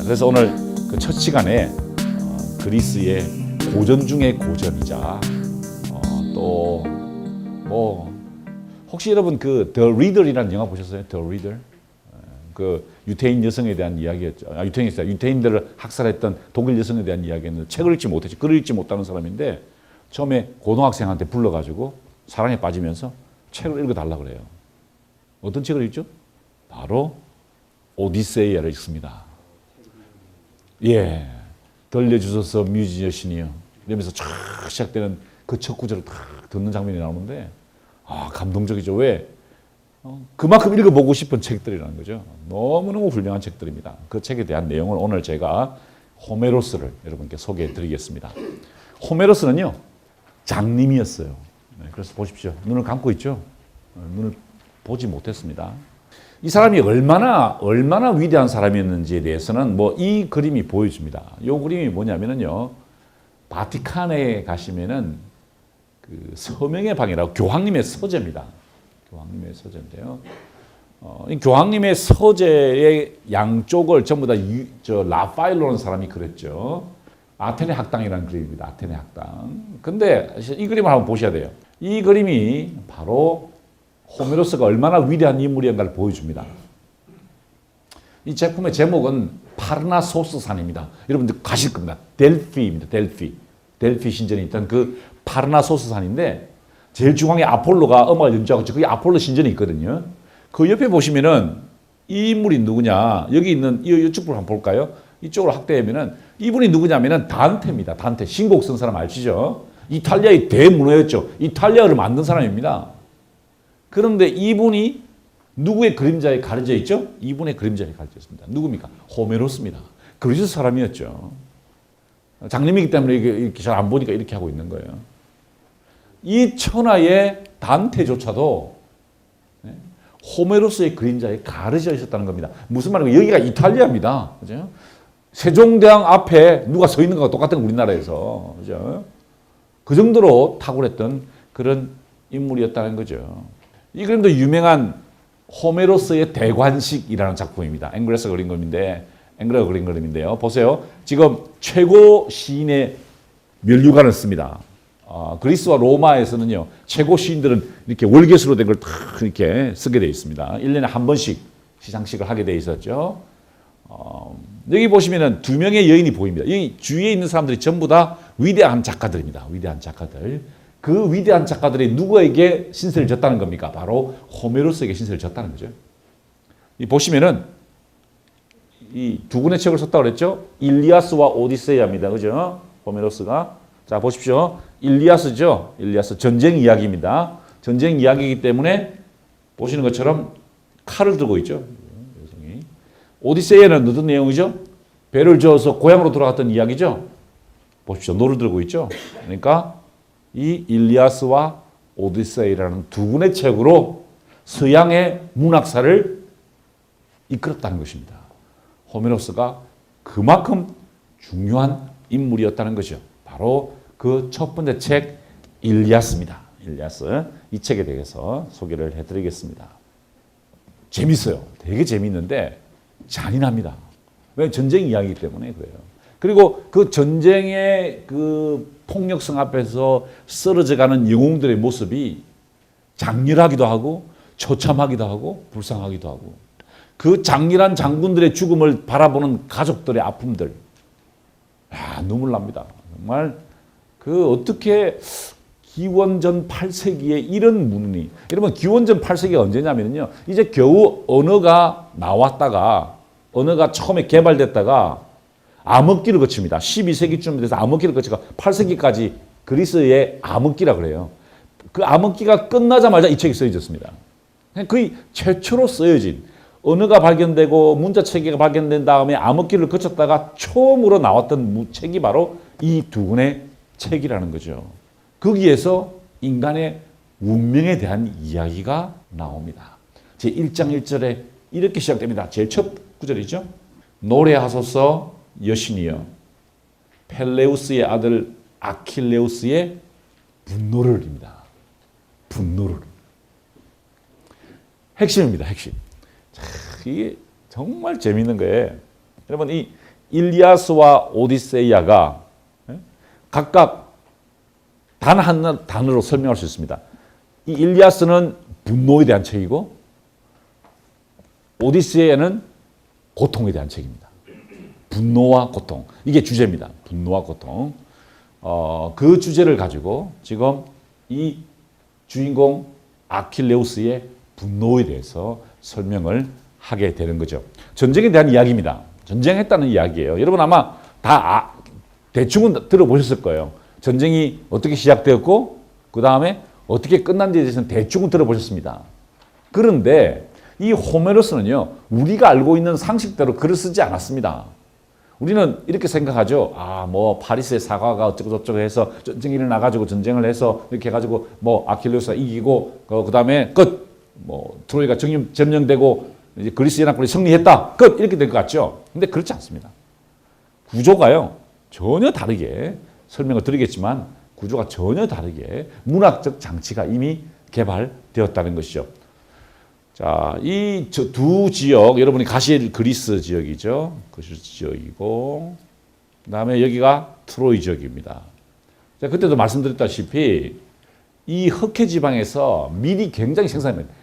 그래서 오늘 그 첫 시간에 그리스의 고전 중의 고전이자 또 뭐 혹시 여러분 그 The Reader이라는 영화 보셨어요? The Reader? 그 유태인 여성에 대한 이야기였죠. 유태인들을 학살했던 독일 여성에 대한 이야기였는데 책을 읽지 못했지. 글을 읽지 못하는 사람인데 처음에 고등학생한테 불러가지고 사랑에 빠지면서 책을 읽어달라 그래요. 어떤 책을 읽죠? 바로 오디세이아를 읽습니다. 예, 들려주소서 뮤지 여신이요. 이러면서 쫙 시작되는 그 첫 구절을 탁 듣는 장면이 나오는데 감동적이죠. 왜? 그만큼 읽어보고 싶은 책들이라는 거죠. 너무너무 훌륭한 책들입니다. 그 책에 대한 내용을 오늘 제가 호메로스를 여러분께 소개해 드리겠습니다. 호메로스는요, 장님이었어요. 네, 그래서 보십시오. 눈을 감고 있죠? 눈을 보지 못했습니다. 이 사람이 얼마나 위대한 사람이었는지에 대해서는 뭐 이 그림이 보여줍니다. 이 그림이 뭐냐면요, 바티칸에 가시면은 그 서명의 방이라고 교황님의 서재입니다. 교황님의 서재인데요. 이 교황님의 서재의 양쪽을 전부 다 라파엘로라는 사람이 그렸죠. 아테네 학당이라는 그림입니다. 아테네 학당. 근데 이 그림을 한번 보셔야 돼요. 이 그림이 바로 호메로스가 얼마나 위대한 인물이었는가를 보여줍니다. 이 제품의 제목은 파르나소스산입니다. 여러분들 가실 겁니다. 델피입니다. 델피 신전에 있던 그 파르나소스산인데 제일 중앙에 아폴로가 음악을 연주하고 있죠. 그게 아폴로 신전이 있거든요. 그 옆에 보시면은 이 인물이 누구냐? 여기 있는 이쪽으로 한번 볼까요? 이쪽으로 확대하면은 이분이 누구냐면은 단테입니다. 단테. 신곡 쓴 사람 아시죠? 이탈리아의 대문호였죠. 이탈리아를 만든 사람입니다. 그런데 이분이 누구의 그림자에 가려져 있죠? 이분의 그림자에 가려져 있습니다. 누굽니까? 호메로스입니다. 그리스 사람이었죠. 장님이기 때문에 이렇게 잘 안 보니까 이렇게 하고 있는 거예요. 이 천하의 단테조차도 호메로스의 그림자에 가려져 있었다는 겁니다. 무슨 말인가? 여기가 이탈리아입니다. 그죠? 세종대왕 앞에 누가 서 있는 거와 똑같은 우리나라에서. 그죠? 그 정도로 탁월했던 그런 인물이었다는 거죠. 이 그림도 유명한 호메로스의 대관식이라는 작품입니다. 앵글레스가 그린 그림인데요. 보세요. 지금 최고 시인의 면류관을 씁니다. 그리스와 로마에서는요, 최고 시인들은 이렇게 월계수로 된 걸 다 이렇게 쓰게 되어 있습니다. 1년에 한 번씩 시상식을 하게 되어 있었죠. 여기 보시면은 두 명의 여인이 보입니다. 여기 주위에 있는 사람들이 전부 다 위대한 작가들입니다. 위대한 작가들. 그 위대한 작가들이 누구에게 신세를 졌다는 겁니까? 바로 호메로스에게 신세를 졌다는 거죠. 이 보시면은 이 두 권의 책을 썼다고 그랬죠? 일리아스와 오디세이아입니다. 그죠? 호메로스가. 자, 보십시오. 일리아스죠? 일리아스. 전쟁 이야기입니다. 전쟁 이야기이기 때문에 보시는 것처럼 칼을 들고 있죠. 여성이. 오디세이아는 어떤 내용이죠? 배를 저어서 고향으로 돌아갔던 이야기죠? 보십시오. 노를 들고 있죠? 그러니까 이 일리아스와 오디세이라는 두 권의 책으로 서양의 문학사를 이끌었다는 것입니다. 호메로스가 그만큼 중요한 인물이었다는 거죠. 바로 그 첫 번째 책 일리아스입니다. 일리아스. 이 책에 대해서 소개를 해드리겠습니다. 재밌어요. 되게 재밌는데 잔인합니다. 왜? 전쟁 이야기이기 때문에 그래요. 그리고 그 전쟁의 그 폭력성 앞에서 쓰러져가는 영웅들의 모습이 장렬하기도 하고 처참하기도 하고 불쌍하기도 하고 그 장렬한 장군들의 죽음을 바라보는 가족들의 아픔들, 눈물 납니다. 정말 그 어떻게 기원전 8세기에 이런 문이, 여러분 기원전 8세기가 언제냐면요, 이제 겨우 언어가 나왔다가 언어가 처음에 개발됐다가 암흑기를 거칩니다. 12세기쯤 돼서 암흑기를 거치고 8세기까지 그리스의 암흑기라 그래요. 그 암흑기가 끝나자마자 이 책이 쓰여졌습니다. 거의 최초로 쓰여진 언어가 발견되고 문자 체계가 발견된 다음에 암흑기를 거쳤다가 처음으로 나왔던 책이 바로 이 두 권의 책이라는 거죠. 거기에서 인간의 운명에 대한 이야기가 나옵니다. 제 1장 1절에 이렇게 시작됩니다. 제일 첫 구절이죠. 노래하소서 여신이여, 펠레우스의 아들 아킬레우스의 분노를입니다. 분노를. 핵심입니다. 핵심. 이게 정말 재밌는 거예요. 여러분, 이 일리아스와 오디세이아가 각각 단 한 단어로 설명할 수 있습니다. 이 일리아스는 분노에 대한 책이고 오디세이아는 고통에 대한 책입니다. 분노와 고통. 이게 주제입니다. 분노와 고통. 그 주제를 가지고 지금 이 주인공 아킬레우스의 분노에 대해서 설명을 하게 되는 거죠. 전쟁에 대한 이야기입니다. 전쟁했다는 이야기예요. 여러분 아마 다 대충은 들어보셨을 거예요. 전쟁이 어떻게 시작되었고 그 다음에 어떻게 끝난지에 대해서는 대충은 들어보셨습니다. 그런데 이 호메로스는요. 우리가 알고 있는 상식대로 글을 쓰지 않았습니다. 우리는 이렇게 생각하죠. 뭐 파리스의 사과가 어쩌고 저쩌고 해서 전쟁이 일어나가지고 전쟁을 해서 이렇게 해가지고 뭐 아킬레우스가 이기고 그 다음에 끝. 뭐 트로이가 점령되고 이제 그리스 연합군이 승리했다. 끝. 이렇게 될 것 같죠. 근데 그렇지 않습니다. 구조가요. 전혀 다르게 설명을 드리겠지만 구조가 전혀 다르게 문학적 장치가 이미 개발되었다는 것이죠. 자, 이 두 지역, 여러분이 가실 그리스 지역이죠. 그리스 지역이고, 그 다음에 여기가 트로이 지역입니다. 자, 그때도 말씀드렸다시피 이 흑해 지방에서 밀이 굉장히 생산됩니다.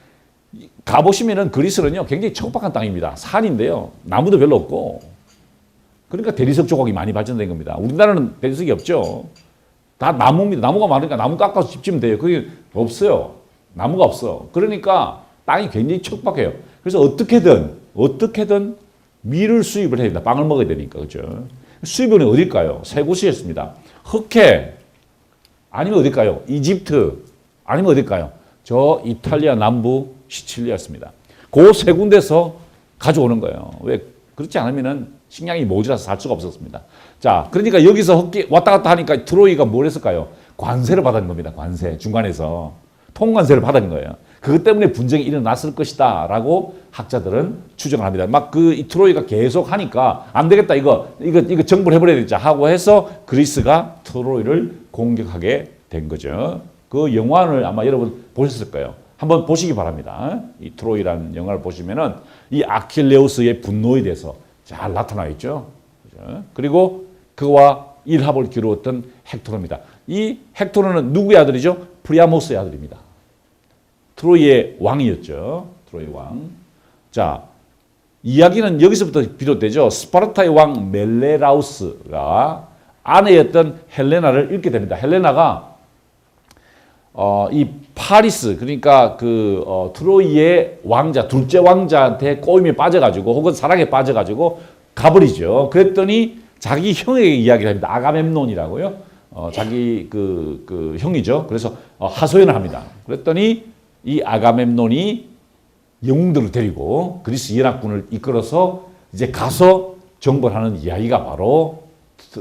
가보시면은 그리스는요, 굉장히 척박한 땅입니다. 산인데요, 나무도 별로 없고, 그러니까 대리석 조각이 많이 발전된 겁니다. 우리나라는 대리석이 없죠. 다 나무입니다. 나무가 많으니까 나무 깎아서 집 지으면 돼요. 그게 없어요. 나무가 없어. 그러니까 땅이 굉장히 척박해요. 그래서 어떻게든 밀을 수입을 해야 된다. 빵을 먹어야 되니까. 그죠? 수입원이 어딜까요? 세 곳이었습니다. 흑해, 아니면 어딜까요? 이집트, 아니면 어딜까요? 저 이탈리아 남부 시칠리아였습니다. 그 세 군데서 가져오는 거예요. 왜? 그렇지 않으면은 식량이 모자라서 살 수가 없었습니다. 자, 그러니까 여기서 흑해 왔다 갔다 하니까 트로이가 뭘 했을까요? 관세를 받은 겁니다. 관세. 중간에서. 통관세를 받은 거예요. 그것 때문에 분쟁이 일어났을 것이다 라고 학자들은 추정을 합니다. 막 이 트로이가 계속 하니까 안 되겠다. 이거 정벌 해버려야 되자 하고 해서 그리스가 트로이를 공격하게 된 거죠. 그 영화를 아마 여러분 보셨을 거예요. 한번 보시기 바랍니다. 이 트로이라는 영화를 보시면은 이 아킬레우스의 분노에 대해서 잘 나타나 있죠. 그리고 그와 일합을 이루었던 헥토르입니다. 이 헥토르는 누구의 아들이죠? 프리아모스의 아들입니다. 트로이의 왕이었죠. 트로이 왕. 자, 이야기는 여기서부터 비롯되죠. 스파르타의 왕 멜레라우스가 아내였던 헬레나를 잃게 됩니다. 헬레나가 이 파리스, 그러니까 트로이의 왕자, 둘째 왕자한테 꼬임에 빠져가지고 혹은 사랑에 빠져가지고 가버리죠. 그랬더니 자기 형에게 이야기를 합니다. 아가멤논이라고요. 자기 그 형이죠. 그래서 하소연을 합니다. 그랬더니 이 아가멤논이 영웅들을 데리고 그리스 연합군을 이끌어서 이제 가서 정벌하는 이야기가 바로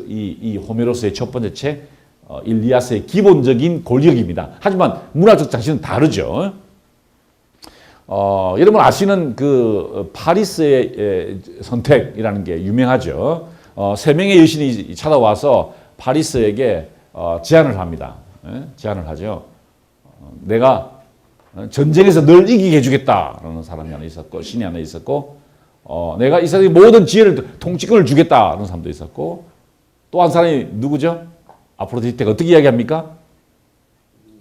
이 호메로스의 첫 번째 책 일리아스의 기본적인 골격입니다. 하지만 문화적 장치는 다르죠. 여러분 아시는 그 파리스의 선택이라는 게 유명하죠. 세 명의 여신이 찾아와서 파리스에게 제안을 합니다. 제안을 하죠. 내가 전쟁에서 널 이기게 해주겠다라는 사람이 하나 있었고, 신이 하나 있었고, 내가 이 사람의 모든 지혜를, 통치권을 주겠다라는 사람도 있었고, 또 한 사람이 누구죠? 아프로디테가 어떻게 이야기합니까?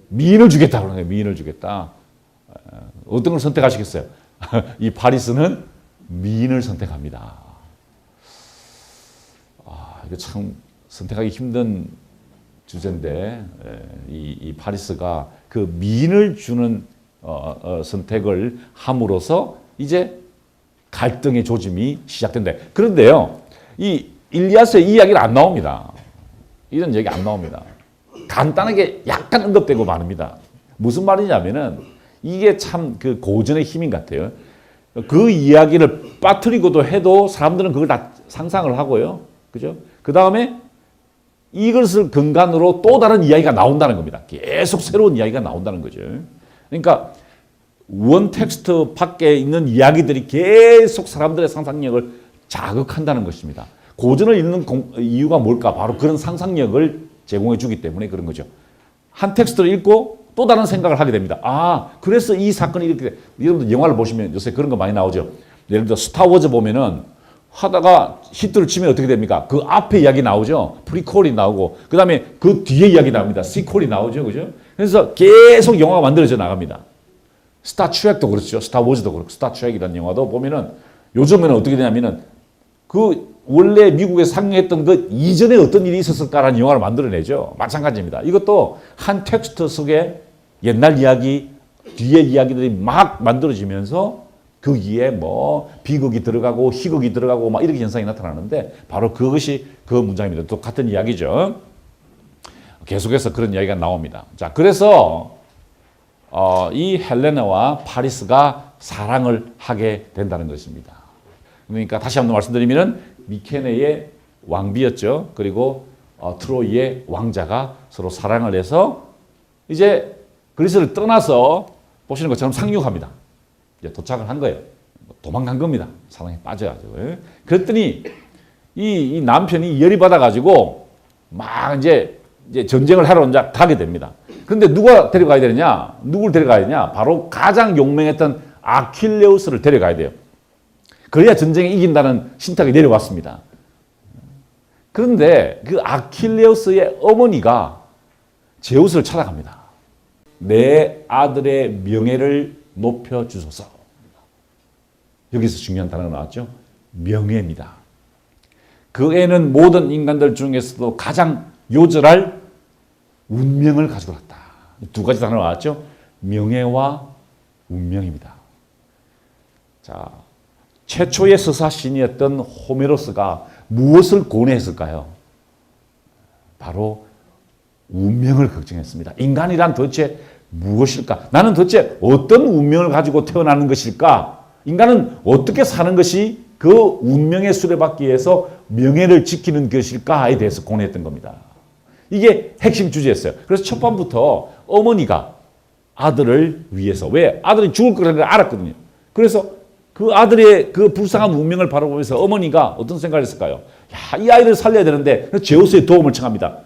미인을 주겠다 그러는 거예요. 미인을 주겠다. 어떤 걸 선택하시겠어요? 이 파리스는 미인을 선택합니다. 이거 참 선택하기 힘든 주제인데, 이 파리스가 그 미인을 주는 선택을 함으로써 이제 갈등의 조짐이 시작된다. 그런데요, 이 일리아스의 이야기는 안 나옵니다. 이런 얘기 안 나옵니다. 간단하게 약간 언급되고 말입니다. 무슨 말이냐면은 이게 참 그 고전의 힘인 것 같아요. 그 이야기를 빠뜨리고도 해도 사람들은 그걸 다 상상을 하고요. 그죠? 그 다음에 이것을 근간으로 또 다른 이야기가 나온다는 겁니다. 계속 새로운 이야기가 나온다는 거죠. 그러니까 원 텍스트 밖에 있는 이야기들이 계속 사람들의 상상력을 자극한다는 것입니다. 고전을 읽는 이유가 뭘까? 바로 그런 상상력을 제공해 주기 때문에 그런 거죠. 한 텍스트를 읽고 또 다른 생각을 하게 됩니다. 그래서 이 사건이 이렇게, 여러분들 영화를 보시면 요새 그런 거 많이 나오죠. 예를 들어 스타워즈 보면은 하다가 히트를 치면 어떻게 됩니까? 그 앞에 이야기 나오죠. 프리퀄이 나오고 그 다음에 그 뒤에 이야기 나옵니다. 시퀄이 나오죠. 그죠? 그래서 계속 영화가 만들어져 나갑니다. 스타트rek도 그렇죠. 스타워즈도 그렇고 스타트rek이라는 영화도 보면은 요즘에는 어떻게 되냐면은 그 원래 미국에 상영했던 그 이전에 어떤 일이 있었을까라는 영화를 만들어내죠. 마찬가지입니다. 이것도 한 텍스트 속에 옛날 이야기, 뒤에 이야기들이 막 만들어지면서 거기에 뭐 비극이 들어가고 희극이 들어가고 막 이렇게 현상이 나타나는데 바로 그것이 그 문장입니다. 또 같은 이야기죠. 계속해서 그런 이야기가 나옵니다. 자, 그래서 이 헬레나와 파리스가 사랑을 하게 된다는 것입니다. 그러니까 다시 한번 말씀드리면은 미케네의 왕비였죠. 그리고 트로이의 왕자가 서로 사랑을 해서 이제 그리스를 떠나서 보시는 것처럼 상륙합니다. 이제 도착을 한 거예요. 도망간 겁니다. 사랑에 빠져가지고. 그랬더니 이 남편이 열이 받아가지고 막 이제 전쟁을 하러 이제 가게 됩니다. 그런데 누가 데려가야 되느냐? 누굴 데려가야 되냐? 바로 가장 용맹했던 아킬레우스를 데려가야 돼요. 그래야 전쟁에 이긴다는 신탁이 내려왔습니다. 그런데 그 아킬레우스의 어머니가 제우스를 찾아갑니다. 내 아들의 명예를 높여주소서. 여기서 중요한 단어가 나왔죠. 명예입니다. 그 애는 모든 인간들 중에서도 가장 요절할 운명을 가지고 왔다. 두 가지 단어가 나왔죠. 명예와 운명입니다. 자, 최초의 서사신이었던 호메로스가 무엇을 고뇌했을까요? 바로 운명을 걱정했습니다. 인간이란 도대체 무엇일까? 나는 도대체 어떤 운명을 가지고 태어나는 것일까? 인간은 어떻게 사는 것이 그 운명의 수레바퀴 위해서 명예를 지키는 것일까에 대해서 고뇌했던 겁니다. 이게 핵심 주제였어요. 그래서 첫 번부터 어머니가 아들을 위해서, 왜? 아들이 죽을 거라는 걸 알았거든요. 그래서 그 아들의 그 불쌍한 운명을 바라보면서 어머니가 어떤 생각을 했을까요? 야, 이 아이를 살려야 되는데 제우스의 도움을 청합니다.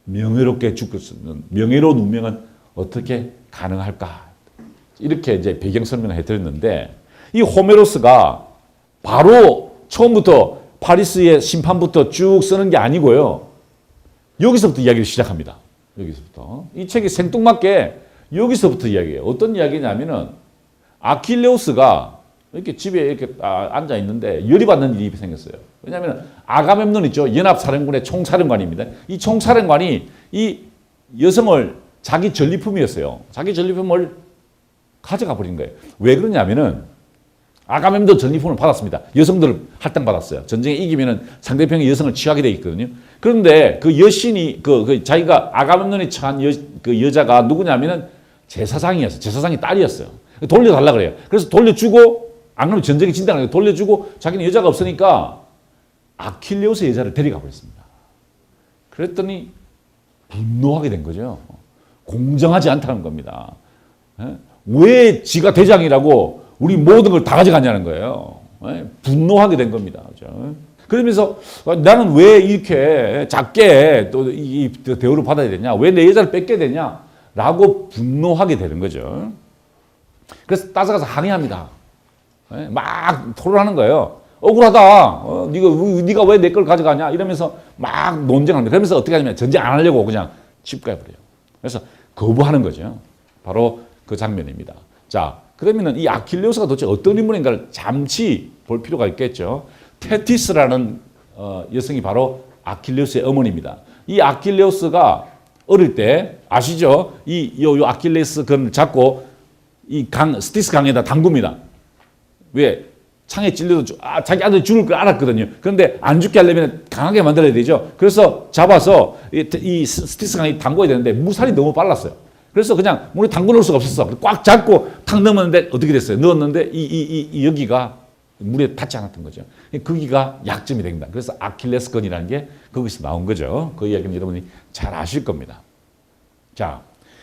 명예롭게 죽을 수 있는 명예로운 운명은 어떻게 가능할까? 이렇게 이제 배경 설명을 해드렸는데 이 호메로스가 바로 처음부터 파리스의 심판부터 쭉 쓰는 게 아니고요. 여기서부터 이야기를 시작합니다. 여기서부터. 이 책이 생뚱맞게 여기서부터 이야기해요. 어떤 이야기냐면은 아킬레우스가 이렇게 집에 이렇게 앉아 있는데 열이 받는 일이 생겼어요. 왜냐하면 아가멤논 있죠. 연합사령군의 총사령관입니다. 이 총사령관이 이 여성을 자기 전리품이었어요. 자기 전리품을 가져가 버린 거예요. 왜 그러냐면은 아가멤논 전리품을 받았습니다. 여성들을 할당받았어요. 전쟁에 이기면은 상대편의 여성을 취하게 돼 있거든요. 그런데 그 여신이 자기가 아가멤논이 처한 그 여자가 누구냐면은 제사장이었어요. 제사장이 딸이었어요. 돌려달라 그래요. 그래서 돌려주고 안 그러면 전쟁이 진다는 돌려주고 자기는 여자가 없으니까 아킬레우스의 여자를 데려가 버렸습니다. 그랬더니 분노하게 된 거죠. 공정하지 않다는 겁니다. 왜 지가 대장이라고 우리 모든 걸 다 가져가냐는 거예요. 분노하게 된 겁니다. 그러면서 나는 왜 이렇게 작게 또 이 대우를 받아야 되냐? 왜 내 여자를 뺏게 되냐? 라고 분노하게 되는 거죠. 그래서 따라가서 항의합니다. 막 토론하는 거예요. 억울하다. 네가 왜 내 걸 가져가냐? 이러면서 막 논쟁합니다. 그러면서 어떻게 하냐면 전쟁 안 하려고 그냥 집가해버려요. 그래서 거부하는 거죠. 바로 그 장면입니다. 자, 그러면은 이 아킬레우스가 도대체 어떤 인물인가를 잠시 볼 필요가 있겠죠. 테티스라는 여성이 바로 아킬레우스의 어머니입니다. 이 아킬레우스가 어릴 때 아시죠? 요 아킬레스 건 잡고 이 스티스 강에다 담굽니다. 왜? 창에 찔려도 자기 아들이 죽을 걸 알았거든요. 그런데 안 죽게 하려면 강하게 만들어야 되죠. 그래서 잡아서 이 스티스 강에 담궈야 되는데 무살이 너무 빨랐어요. 그래서 그냥 물에 담궈 놓을 수가 없었어. 꽉 잡고 탁 넣었는데 어떻게 됐어요? 넣었는데 여기가 물에 닿지 않았던 거죠. 거기가 약점이 됩니다. 그래서 아킬레스건이라는 게 거기서 나온 거죠. 그 이야기는 여러분이 잘 아실 겁니다. 자,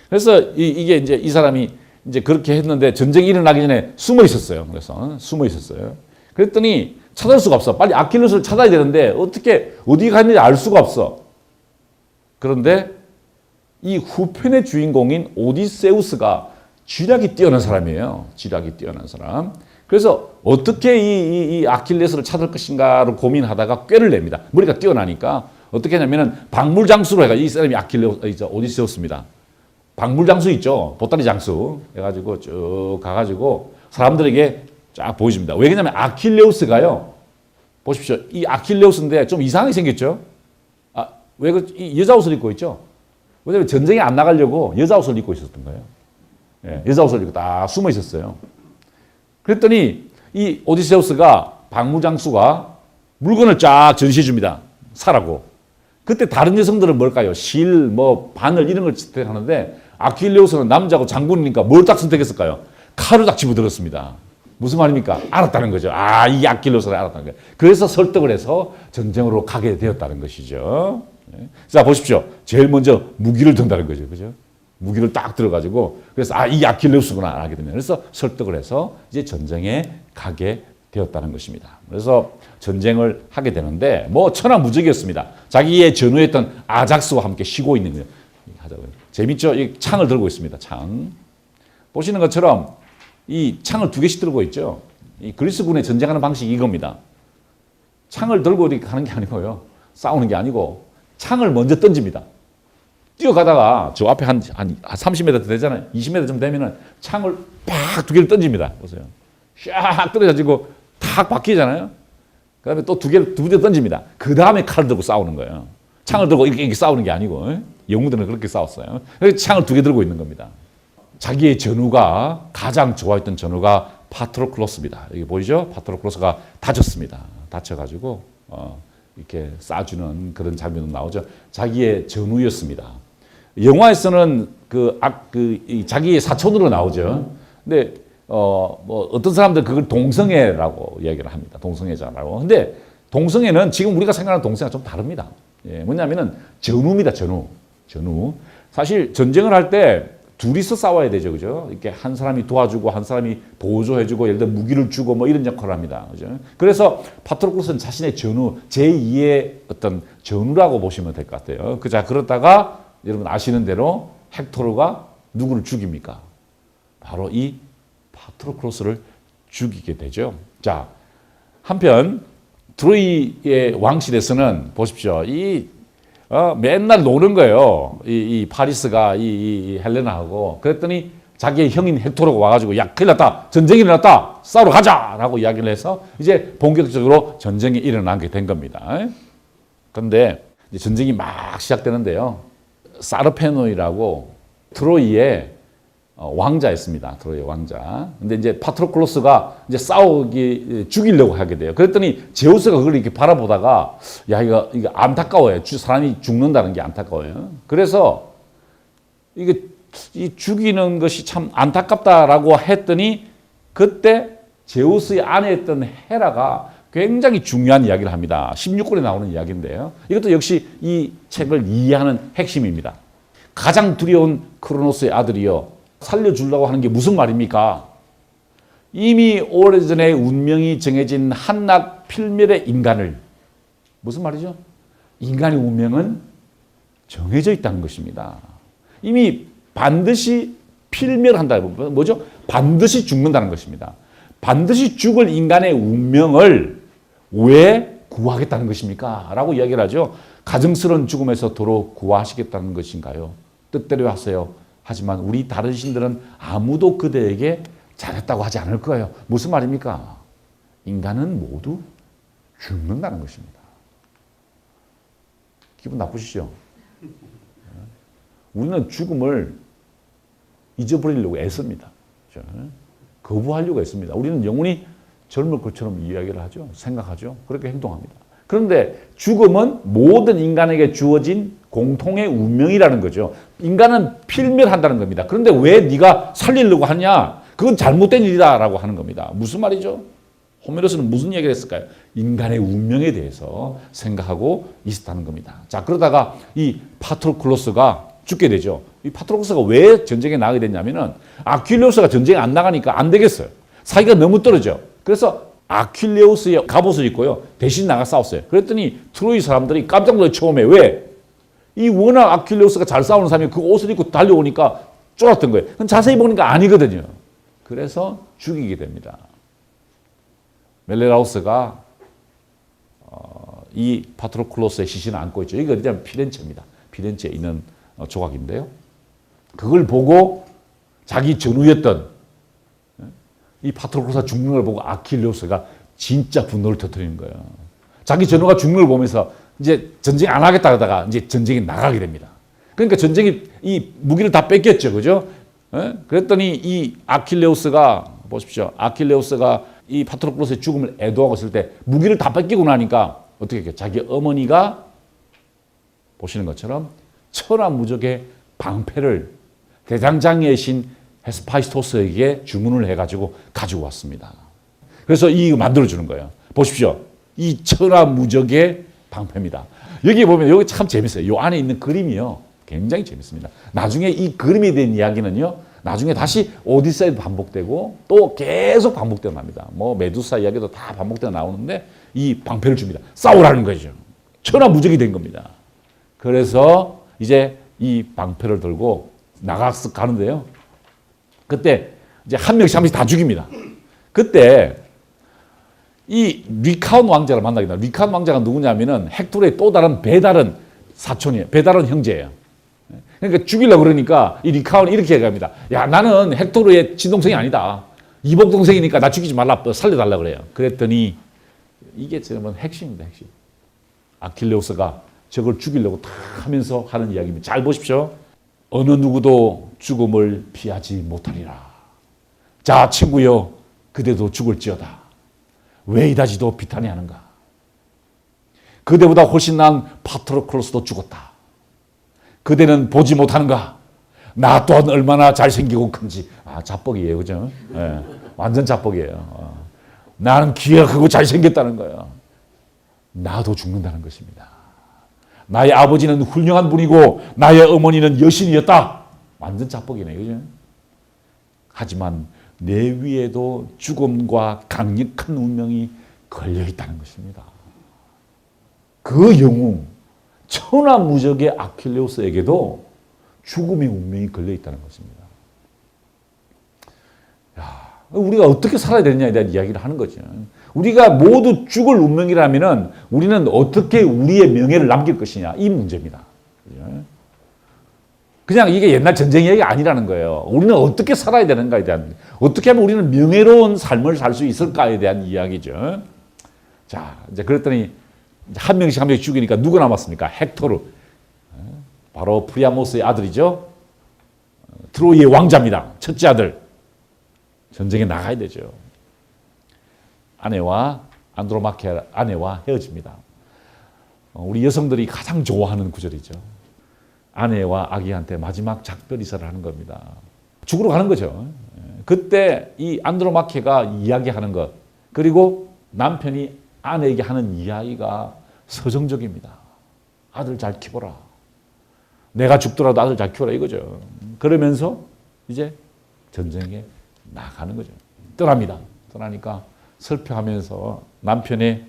그래서 이게 이제 이 사람이 이제 그렇게 했는데 전쟁이 일어나기 전에 숨어 있었어요. 그래서 숨어 있었어요. 그랬더니 찾을 수가 없어. 빨리 아킬레스를 찾아야 되는데 어떻게 어디 갔는지 알 수가 없어. 그런데 이 후편의 주인공인 오디세우스가 지략이 뛰어난 사람이에요. 지략이 뛰어난 사람. 그래서 어떻게 이 아킬레스를 찾을 것인가를 고민하다가 꾀를 냅니다. 머리가 뛰어나니까 어떻게 하냐면은 박물장수로 해가 이 사람이 오디세우스입니다. 박물장수 있죠. 보따리 장수 해가지고 쭉 가가지고 사람들에게 쫙 보여줍니다. 왜냐면 아킬레우스가요. 보십시오. 이 아킬레우스인데 좀 이상하게 생겼죠. 왜 이 여자 옷을 입고 있죠. 왜냐면 전쟁에 안 나가려고 여자 옷을 입고 있었던 거예요. 예, 여자 옷을 입고 딱 숨어 있었어요. 그랬더니 이 오디세우스가 박무장수가 물건을 쫙 전시해 줍니다. 사라고. 그때 다른 여성들은 뭘까요? 실, 뭐 바늘 이런 걸 선택하는데 아킬레우스는 남자고 장군이니까 뭘 딱 선택했을까요? 칼을 딱 집어들었습니다. 무슨 말입니까? 알았다는 거죠. 이 아킬레우스를 알았다는 거예요. 그래서 설득을 해서 전쟁으로 가게 되었다는 것이죠. 자, 보십시오. 제일 먼저 무기를 든다는 거죠. 그죠? 무기를 딱 들어가지고 그래서 이 아킬레우스구나 알게 되면 그래서 설득을 해서 이제 전쟁에 가게 되었다는 것입니다. 그래서 전쟁을 하게 되는데 뭐 천하무적이었습니다. 자기의 전우였던 아작스와 함께 쉬고 있는 거예요. 재밌죠? 이 창을 들고 있습니다. 창. 보시는 것처럼 이 창을 2개씩 들고 있죠. 이 그리스군의 전쟁하는 방식이 이겁니다. 창을 들고 이렇게 가는 게 아니고요. 싸우는 게 아니고 창을 먼저 던집니다. 뛰어가다가 저 앞에 한 30m 되잖아요. 20m 좀 되면은 창을 팍 2개를 던집니다. 보세요. 샥 떨어져가지고 탁 바뀌잖아요. 그 다음에 또 2개 던집니다. 그 다음에 칼을 들고 싸우는 거예요. 창을 들고 이렇게 싸우는 게 아니고 영웅들은 그렇게 싸웠어요. 그래서 창을 2개 들고 있는 겁니다. 자기의 전우가 가장 좋아했던 전우가 파트로클로스입니다. 여기 보이죠? 파트로클로스가 다쳤습니다. 다쳐가지고 이렇게 쏴주는 그런 장면도 나오죠. 자기의 전우였습니다. 영화에서는 자기의 사촌으로 나오죠. 근데 뭐 어떤 사람들 그걸 동성애라고 이야기를 합니다. 동성애자라고. 근데 동성애는 지금 우리가 생각하는 동성애가 좀 다릅니다. 예, 뭐냐면은 전우입니다. 전우. 사실 전쟁을 할 때 둘이서 싸워야 되죠. 그죠? 이렇게 한 사람이 도와주고 한 사람이 보조해주고 예를 들어 무기를 주고 뭐 이런 역할을 합니다. 그죠? 그래서 파트로클로스는 자신의 전우, 제2의 어떤 전우라고 보시면 될 것 같아요. 자, 그러다가 여러분 아시는 대로 헥토르가 누구를 죽입니까? 바로 이 파트로클로스를 죽이게 되죠. 자, 한편 트로이의 왕실에서는 보십시오. 맨날 노는 거예요. 이 파리스가 이 헬레나하고. 그랬더니 자기의 형인 헥토르가 와가지고 야, 큰일 났다. 전쟁이 일어났다. 싸우러 가자. 라고 이야기를 해서 이제 본격적으로 전쟁이 일어나게 된 겁니다. 그런데 이제 전쟁이 막 시작되는데요. 사르페노이라고 트로이의 왕자였습니다. 트로이의 왕자. 근데 이제 파트로클로스가 이제 죽이려고 하게 돼요. 그랬더니 제우스가 그걸 이렇게 바라보다가 야, 이거 안타까워요. 사람이 죽는다는 게 안타까워요. 그래서 이 죽이는 것이 참 안타깝다라고 했더니 그때 제우스의 아내였던 헤라가 굉장히 중요한 이야기를 합니다. 16권에 나오는 이야기인데요. 이것도 역시 이 책을 이해하는 핵심입니다. 가장 두려운 크로노스의 아들이여 살려주려고 하는 게 무슨 말입니까? 이미 오래전에 운명이 정해진 한낱 필멸의 인간을 무슨 말이죠? 인간의 운명은 정해져 있다는 것입니다. 이미 반드시 필멸한다. 뭐죠? 반드시 죽는다는 것입니다. 반드시 죽을 인간의 운명을 왜 구하겠다는 것입니까? 라고 이야기를 하죠. 가증스러운 죽음에서 도로 구하시겠다는 것인가요? 뜻대로 하세요. 하지만 우리 다른 신들은 아무도 그대에게 잘했다고 하지 않을 거예요. 무슨 말입니까? 인간은 모두 죽는다는 것입니다. 기분 나쁘시죠? 우리는 죽음을 잊어버리려고 애씁니다. 거부하려고 애씁니다. 우리는 영원히 젊을 것처럼 이야기를 하죠. 생각하죠. 그렇게 행동합니다. 그런데 죽음은 모든 인간에게 주어진 공통의 운명이라는 거죠. 인간은 필멸한다는 겁니다. 그런데 왜 네가 살리려고 하냐? 그건 잘못된 일이다라고 하는 겁니다. 무슨 말이죠? 호메로스는 무슨 얘기를 했을까요? 인간의 운명에 대해서 생각하고 있었다는 겁니다. 자, 그러다가 이 파트로클로스가 죽게 되죠. 이 파트로클로스가 왜 전쟁에 나가게 됐냐면은 아킬레우스가 전쟁에 안 나가니까 안 되겠어요. 사이가 너무 떨어져. 그래서 아킬레우스의 갑옷을 입고요. 대신 나가 싸웠어요. 그랬더니 트로이 사람들이 깜짝 놀라요. 처음에. 왜? 이 워낙 아킬레우스가 잘 싸우는 사람이 그 옷을 입고 달려오니까 쫄았던 거예요. 자세히 보니까 아니거든요. 그래서 죽이게 됩니다. 멜레라우스가 이 파트로클로스의 시신을 안고 있죠. 이게 어디냐면 피렌체입니다. 피렌체에 있는 조각인데요. 그걸 보고 자기 전우였던 이 파트로클로스가 죽는 걸 보고 아킬레우스가 진짜 분노를 터뜨리는 거예요. 자기 전우가 죽는 걸 보면서 이제 전쟁 안 하겠다 하다가 이제 전쟁에 나가게 됩니다. 그러니까 전쟁이 이 무기를 다 뺏겼죠. 그죠? 그랬더니 이 아킬레우스가 보십시오. 아킬레우스가 이 파트로클로스의 죽음을 애도하고 있을 때 무기를 다 뺏기고 나니까 어떻게 했겠어요? 자기 어머니가 보시는 것처럼 천하무적의 방패를 대장장이의 신 헤스파이스토스에게 주문을 해가지고 가지고 왔습니다. 그래서 이거 만들어주는 거예요. 보십시오. 이 천하무적의 방패입니다. 여기 보면 여기 참 재밌어요. 이 안에 있는 그림이요. 굉장히 재밌습니다. 나중에 이 그림에 대한 이야기는요. 나중에 다시 오디세이도 반복되고 또 계속 반복되어 납니다. 뭐 메두사 이야기도 다 반복되어 나오는데 이 방패를 줍니다. 싸우라는 거죠. 천하무적이 된 겁니다. 그래서 이제 이 방패를 들고 나가서 가는데요. 그때 이제 한 명씩 다 죽입니다. 그때 이 리카온 왕자를 만나게 됩니다. 리카온 왕자가 누구냐면은 헥토르의 또 다른 배다른 사촌이에요. 배다른 형제예요. 그러니까 죽이려고 그러니까 이 리카온이 이렇게 얘기합니다. 야, 나는 헥토르의 친동생이 아니다. 이복 동생이니까 나 죽이지 말라. 살려달라 그래요. 그랬더니 이게 지금은 핵심입니다. 핵심. 아킬레우스가 저걸 죽이려고 다 하면서 하는 이야기입니다. 잘 보십시오. 어느 누구도 죽음을 피하지 못하리라. 자, 친구여, 그대도 죽을지어다. 왜 이다지도 비탄해하는가? 그대보다 훨씬 나은 파트로클로스도 죽었다. 그대는 보지 못하는가? 나 또한 얼마나 잘생기고 큰지. 아, 자뻑이에요. 그죠? 네, 완전 자뻑이에요. 나는 키가 크고 잘생겼다는 거예요. 나도 죽는다는 것입니다. 나의 아버지는 훌륭한 분이고 나의 어머니는 여신이었다. 완전 자뻑이네. 그죠? 하지만 내 위에도 죽음과 강력한 운명이 걸려있다는 것입니다. 그 영웅, 천하무적의 아킬레우스에게도 죽음의 운명이 걸려있다는 것입니다. 야, 우리가 어떻게 살아야 되느냐에 대한 이야기를 하는 거죠. 우리가 모두 죽을 운명이라면 우리는 어떻게 우리의 명예를 남길 것이냐, 이 문제입니다. 그냥 이게 옛날 전쟁 이야기가 아니라는 거예요. 우리는 어떻게 살아야 되는가에 대한, 어떻게 하면 우리는 명예로운 삶을 살 수 있을까에 대한 이야기죠. 자, 이제 그랬더니 한 명씩 한 명씩 죽이니까 누가 남았습니까? 헥토르. 바로 프리아모스의 아들이죠. 트로이의 왕자입니다. 첫째 아들. 전쟁에 나가야 되죠. 아내와 안드로마케 아내와 헤어집니다. 우리 여성들이 가장 좋아하는 구절이죠. 아내와 아기한테 마지막 작별 인사를 하는 겁니다. 죽으러 가는 거죠. 그때 이 안드로마케가 이야기하는 것, 그리고 남편이 아내에게 하는 이야기가 서정적입니다. 아들 잘 키워라. 내가 죽더라도 아들 잘 키워라 이거죠. 그러면서 이제 전쟁에 나가는 거죠. 떠납니다. 떠나니까 슬퍼하면서 남편의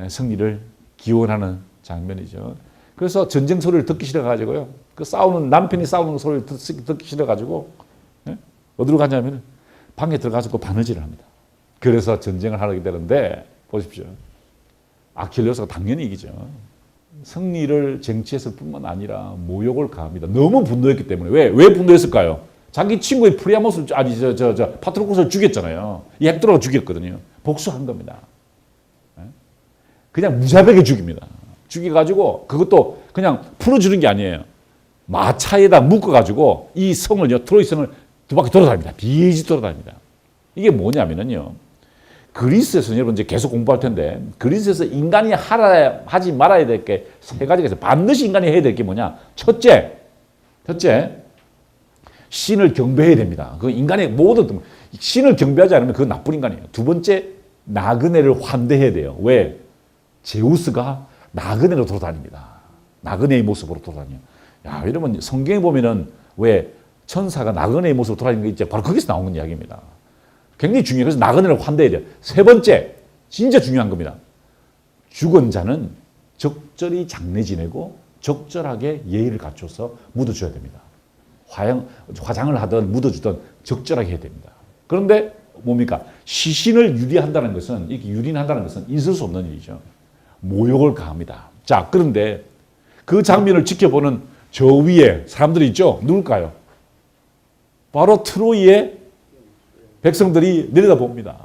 승리를 기원하는 장면이죠. 그래서 전쟁 소리를 듣기 싫어가지고요. 그 싸우는, 남편이 싸우는 소리를 듣기 싫어가지고, 어디로 가냐면 방에 들어가서 바느질을 합니다. 그래서 전쟁을 하게 되는데, 보십시오. 아킬레우스가 당연히 이기죠. 승리를 쟁취했을 뿐만 아니라 모욕을 가합니다. 너무 분노했기 때문에. 왜 분노했을까요? 자기 친구의 프리아모스를, 파트로클로스를 죽였잖아요. 이 헥토르가 죽였거든요. 복수한 겁니다. 그냥 무자백에 죽입니다. 죽여가지고 그것도 그냥 풀어주는 게 아니에요. 마차에다 묶어가지고 이 성을요, 트로이 성을 두 바퀴 돌아다닙니다. 비지 돌아다닙니다. 이게 뭐냐면요. 그리스에서 여러분 이제 계속 공부할 텐데, 그리스에서 인간이 하지 말아야 될 게 세 가지가 있어요. 반드시 인간이 해야 될 게 뭐냐? 첫째, 신을 경배해야 됩니다. 그 인간의 모든, 신을 경배하지 않으면 그건 나쁜 인간이에요. 두 번째, 나그네를 환대해야 돼요. 왜? 제우스가 나그네로 돌아다닙니다. 나그네의 모습으로 돌아다녀요. 야, 여러분 성경에 보면은 왜 천사가 나그네의 모습으로 돌아다니는 게 있죠. 바로 거기서 나오는 이야기입니다. 굉장히 중요해요. 그래서 나그네를 환대해야 돼요. 세 번째, 진짜 중요한 겁니다. 죽은 자는 적절히 장례 지내고 적절하게 예의를 갖춰서 묻어줘야 됩니다. 화장을 하든 묻어주든 적절하게 해야 됩니다. 그런데 뭡니까? 시신을 유리한다는 것은, 이렇게 유린한다는 것은 있을 수 없는 일이죠. 모욕을 가합니다. 자, 그런데 그 장면을 지켜보는 저 위에 사람들이 있죠? 누굴까요? 바로 트로이의 백성들이 내려다봅니다.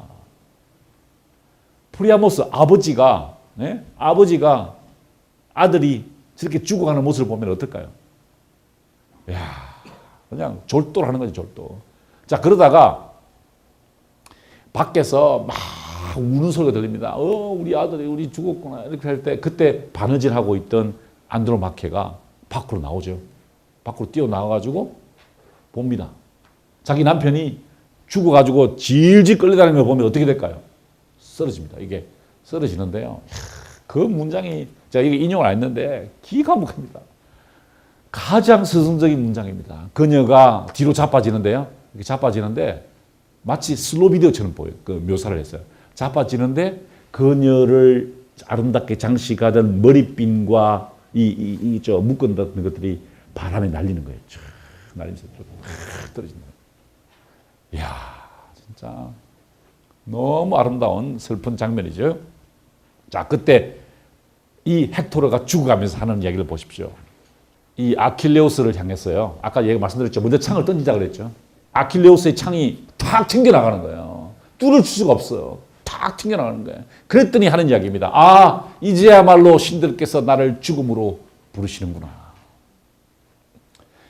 프리아모스 아버지가, 네? 아버지가 아들이 저렇게 죽어가는 모습을 보면 어떨까요? 야, 그냥 졸도를 하는 거죠, 졸도. 자, 그러다가 밖에서 막 우는 소리가 들립니다. 우리 아들이 우리 죽었구나. 이렇게 할 때 그때 바느질하고 있던 안드로마케가 밖으로 나오죠. 밖으로 뛰어나와가지고 봅니다. 자기 남편이 죽어가지고 질질 끌려다니는 걸 보면 어떻게 될까요? 쓰러집니다. 이게 쓰러지는데요. 그 문장이 제가 이게 인용을 안 했는데 기가 막힙니다. 가장 서정적인 문장입니다. 그녀가 뒤로 자빠지는데요. 이렇게 자빠지는데 마치 슬로우 비디오처럼 보여요. 그 묘사를 했어요. 자빠지는데 그녀를 아름답게 장식하던 머리핀과 저 묶었던 것들이 바람에 날리는 거예요. 쫙 날리면서 떨어진다. 이야, 진짜 너무 아름다운 슬픈 장면이죠. 자, 그때 이 헥토르가 죽어가면서 하는 이야기를 보십시오. 이 아킬레우스를 향했어요. 아까 얘기 말씀드렸죠. 먼저 창을 던지자 그랬죠. 아킬레우스의 창이 탁 튕겨나가는 거예요. 뚫을 수가 없어요. 탁 튕겨나가는 거예요. 그랬더니 하는 이야기입니다. 아, 이제야말로 신들께서 나를 죽음으로 부르시는구나.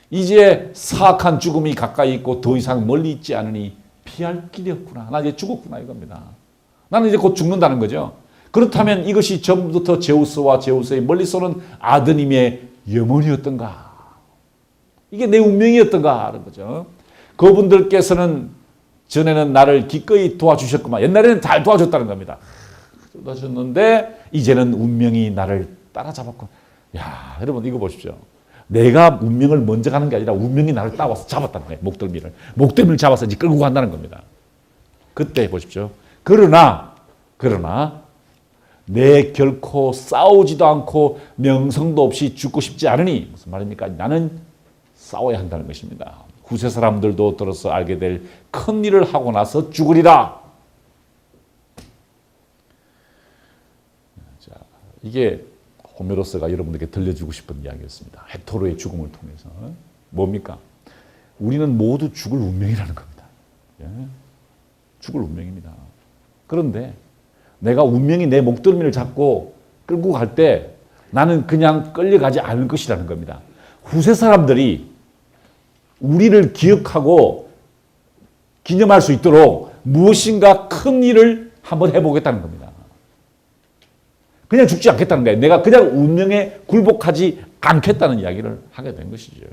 이제 사악한 죽음이 가까이 있고 더 이상 멀리 있지 않으니 피할 길이 없구나. 나 이제 죽었구나 이겁니다. 나는 이제 곧 죽는다는 거죠. 그렇다면 이것이 전부터 제우스와 제우스의 멀리 쏘는 아드님의 염원이었던가? 이게 내 운명이었던가? 하는 거죠. 그분들께서는 전에는 나를 기꺼이 도와주셨구만. 옛날에는 잘 도와줬다는 겁니다. 도와줬는데 이제는 운명이 나를 따라잡았고. 야, 여러분 이거 보십시오. 내가 운명을 먼저 가는 게 아니라 운명이 나를 따와서 잡았다는 거예요. 목덜미를. 목덜미를 잡아서 이제 끌고 간다는 겁니다. 그때 보십시오. 그러나 내 결코 싸우지도 않고 명성도 없이 죽고 싶지 않으니 무슨 말입니까? 나는 싸워야 한다는 것입니다. 후세 사람들도 들어서 알게 될 큰 일을 하고 나서 죽으리라. 자, 이게 호메로스가 여러분들에게 들려주고 싶은 이야기였습니다. 헥토르의 죽음을 통해서. 뭡니까? 우리는 모두 죽을 운명이라는 겁니다. 예? 죽을 운명입니다. 그런데 내가 운명이 내 목덜미를 잡고 끌고 갈 때 나는 그냥 끌려가지 않을 것이라는 겁니다. 후세 사람들이 우리를 기억하고 기념할 수 있도록 무엇인가 큰 일을 한번 해보겠다는 겁니다. 그냥 죽지 않겠다는 거예요. 내가 그냥 운명에 굴복하지 않겠다는 이야기를 하게 된 것이죠.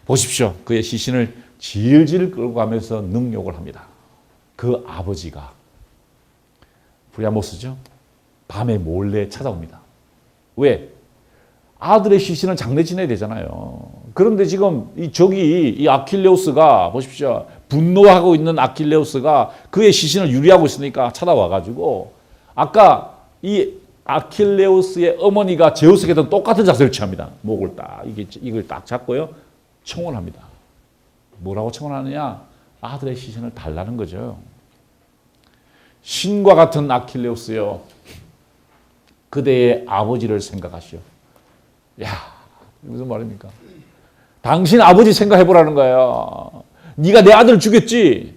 보십시오. 그의 시신을 질질 끌고 가면서 능욕을 합니다. 그 아버지가 프리아모스죠. 밤에 몰래 찾아옵니다. 왜? 아들의 시신을 장례 지내야 되잖아요. 그런데 지금 이 아킬레우스가 보십시오. 분노하고 있는 아킬레우스가 그의 시신을 유리하고 있으니까 찾아와가지고 아까 이 아킬레우스의 어머니가 제우스에게도 똑같은 자세를 취합니다. 목을 이걸 딱 잡고요. 청혼합니다. 뭐라고 청혼하느냐? 아들의 시신을 달라는 거죠. 신과 같은 아킬레우스요. 그대의 아버지를 생각하시오. 야, 무슨 말입니까? 당신 아버지 생각해보라는 거예요. 네가 내 아들을 죽였지.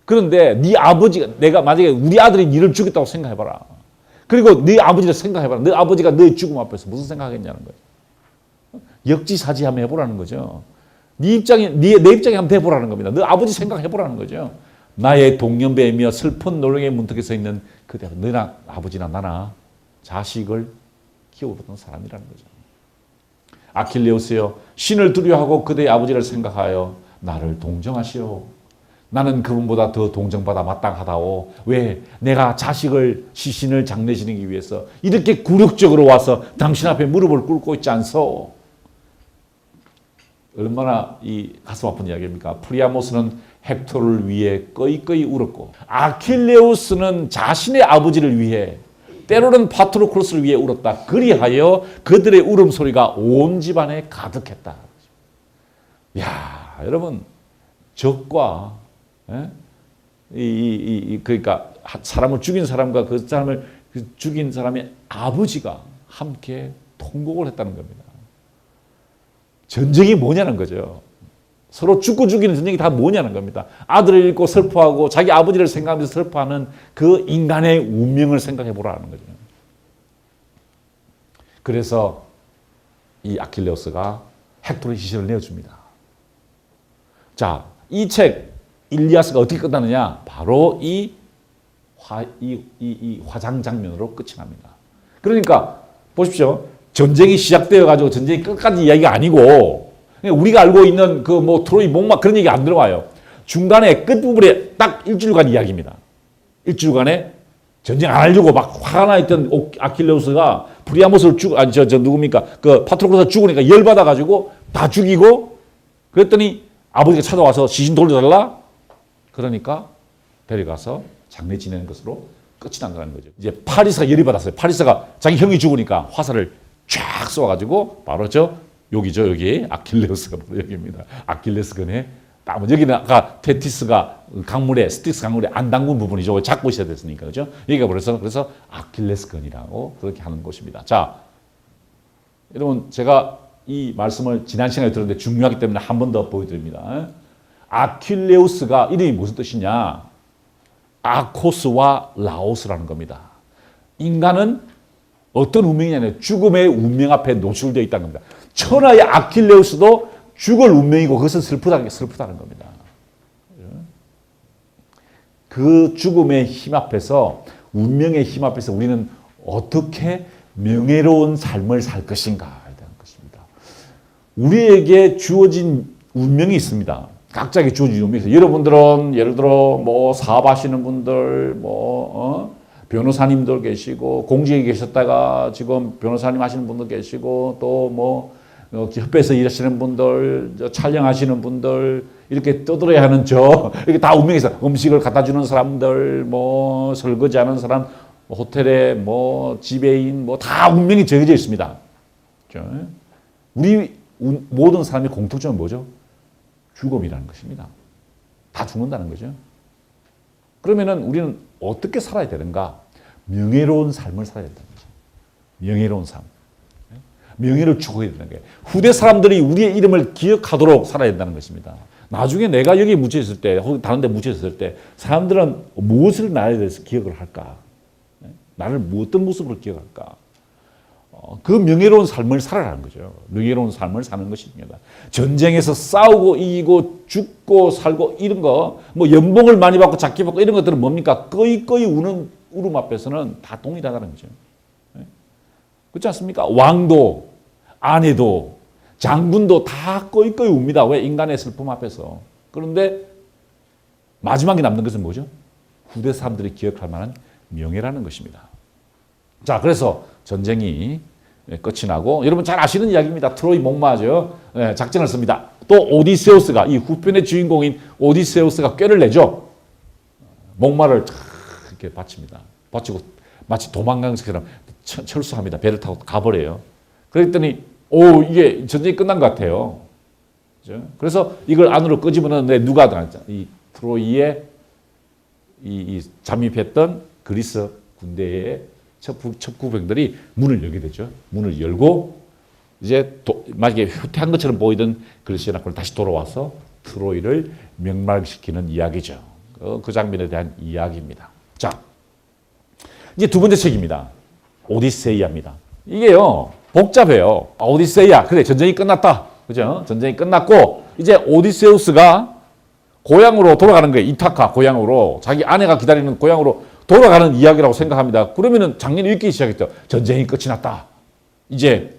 그런데 네 아버지가 내가 만약에 우리 아들이 네를 죽였다고 생각해봐라. 그리고 네 아버지를 생각해봐라. 네 아버지가 너의 죽음 앞에서 무슨 생각하겠냐는 거예요. 역지사지 한번 해보라는 거죠. 내 입장에 한번 돼보라는 겁니다. 너 아버지 생각해보라는 거죠. 나의 동년배이며 슬픈 노령의 문턱에 서 있는 그대, 너나 아버지나 나나 자식을 키워보던 사람이라는 거죠. 아킬레우스여, 신을 두려워하고 그대의 아버지를 생각하여 나를 동정하시오. 나는 그분보다 더 동정받아 마땅하다오. 왜? 내가 시신을 장례 지내기 위해서 이렇게 굴욕적으로 와서 당신 앞에 무릎을 꿇고 있지 않소. 얼마나 이 가슴 아픈 이야기입니까? 프리아모스는 헥토르를 위해 꺼이꺼이 울었고 아킬레우스는 자신의 아버지를 위해 때로는 파트로클로스를 위해 울었다. 그리하여 그들의 울음소리가 온 집안에 가득했다. 야, 여러분 적과 그러니까 사람을 죽인 사람과 그 사람을 죽인 사람의 아버지가 함께 통곡을 했다는 겁니다. 전쟁이 뭐냐는 거죠. 서로 죽고 죽이는 전쟁이 다 뭐냐는 겁니다. 아들을 잃고 슬퍼하고 자기 아버지를 생각하면서 슬퍼하는 그 인간의 운명을 생각해 보라는 거죠. 그래서 이 아킬레우스가 헥토르의 시신을 내어줍니다. 자, 이 책 일리아스가 어떻게 끝나느냐? 바로 이 화장 장면으로 끝이 납니다. 그러니까 보십시오. 전쟁이 시작되어 가지고 전쟁이 끝까지 이야기가 아니고 우리가 알고 있는 그 뭐 트로이 목마 그런 얘기 안 들어와요. 중간에 끝부분에 딱 일주일간 이야기입니다. 일주일간에 전쟁 안 하려고 막 화가 나 있던 아킬레우스가 프리아모스를 누굽니까? 그 파트로클로스가 죽으니까 열받아 가지고 다 죽이고 그랬더니 아버지가 찾아와서 시신 돌려달라? 그러니까 데려가서 장례 지내는 것으로 끝이 난다는 거죠. 이제 파리스가 열이 받았어요. 파리스가 자기 형이 죽으니까 화살을 쫙 쏘아가지고 바로 여기죠. 여기 아킬레우스가 바로 여기입니다. 아킬레스건에 딱 여기는 아까 테티스가 강물에 스틱스 강물에 안 담근 부분이죠. 잡고 있어야 됐으니까 그죠? 여기가 그래서 아킬레스건이라고 그렇게 하는 곳입니다. 자, 여러분 제가 이 말씀을 지난 시간에 들었는데 중요하기 때문에 한 번 더 보여드립니다. 아킬레우스가 이름이 무슨 뜻이냐? 아코스와 라오스라는 겁니다. 인간은 어떤 운명이냐면 죽음의 운명 앞에 노출되어 있다는 겁니다. 천하의 아킬레우스도 죽을 운명이고 그것은 슬프다는 겁니다. 그 죽음의 힘 앞에서 운명의 힘 앞에서 우리는 어떻게 명예로운 삶을 살 것인가 에 대한 것입니다. 우리에게 주어진 운명이 있습니다. 각자에게 주어진 운명이 있어요. 여러분들은 예를 들어 뭐 사업하시는 분들 변호사님들 계시고 공직에 계셨다가 지금 변호사님 하시는 분들 계시고 또 뭐 협회에서 일하시는 분들 촬영하시는 분들 이렇게 떠들어야 하는 이렇게 다 운명이 있어요. 음식을 갖다 주는 사람들 뭐 설거지하는 사람 호텔에 뭐 지배인 뭐 다 운명이 정해져 있습니다. 우리 모든 사람의 공통점은 뭐죠? 죽음이라는 것입니다. 다 죽는다는 거죠. 그러면은 우리는 어떻게 살아야 되는가? 명예로운 삶을 살아야 된다는 거죠. 명예로운 삶. 명예를 추구해야 되는 거예요. 후대 사람들이 우리의 이름을 기억하도록 살아야 된다는 것입니다. 나중에 내가 여기에 묻혀있을 때, 혹은 다른 데 묻혀있을 때, 사람들은 무엇을 나에 대해서 기억을 할까? 나를 어떤 모습으로 기억할까? 그 명예로운 삶을 살아라는 거죠. 명예로운 삶을 사는 것입니다. 전쟁에서 싸우고 이기고 죽고 살고 이런 거, 뭐 연봉을 많이 받고 작게 받고 이런 것들은 뭡니까? 꺼이꺼이 우는 울음 앞에서는 다 동일하다는 거죠. 그렇지 않습니까? 왕도, 아내도, 장군도 다 꺼이꺼이 웁니다. 왜? 인간의 슬픔 앞에서. 그런데 마지막에 남는 것은 뭐죠? 후대 사람들이 기억할 만한 명예라는 것입니다. 자, 그래서 전쟁이 끝이 나고 여러분 잘 아시는 이야기입니다. 트로이 목마죠. 작전을 씁니다. 또 오디세우스가 이 후편의 주인공인 오디세우스가 꾀를 내죠. 목마를 이렇게 바칩니다. 바치고 마치 도망간 것처럼 철수합니다. 배를 타고 가버려요. 그랬더니 이게 전쟁이 끝난 것 같아요. 그렇죠? 그래서 이걸 안으로 끄집어넣는데 누가 이 트로이에 이 잠입했던 그리스 군대의 첩구병들이 문을 열게 되죠. 문을 열고 이제 만약에 후퇴한 것처럼 보이던 그리스나 다시 돌아와서 트로이를 멸망시키는 이야기죠. 그 장면에 대한 이야기입니다. 자, 이제 두 번째 책입니다. 오디세이아입니다. 이게요 복잡해요. 오디세이아 그래 전쟁이 끝났다. 그죠? 전쟁이 끝났고 이제 오디세우스가 고향으로 돌아가는 거예요. 이타카 고향으로 자기 아내가 기다리는 고향으로 돌아가는 이야기라고 생각합니다. 그러면은 작년에 읽기 시작했죠. 전쟁이 끝이 났다. 이제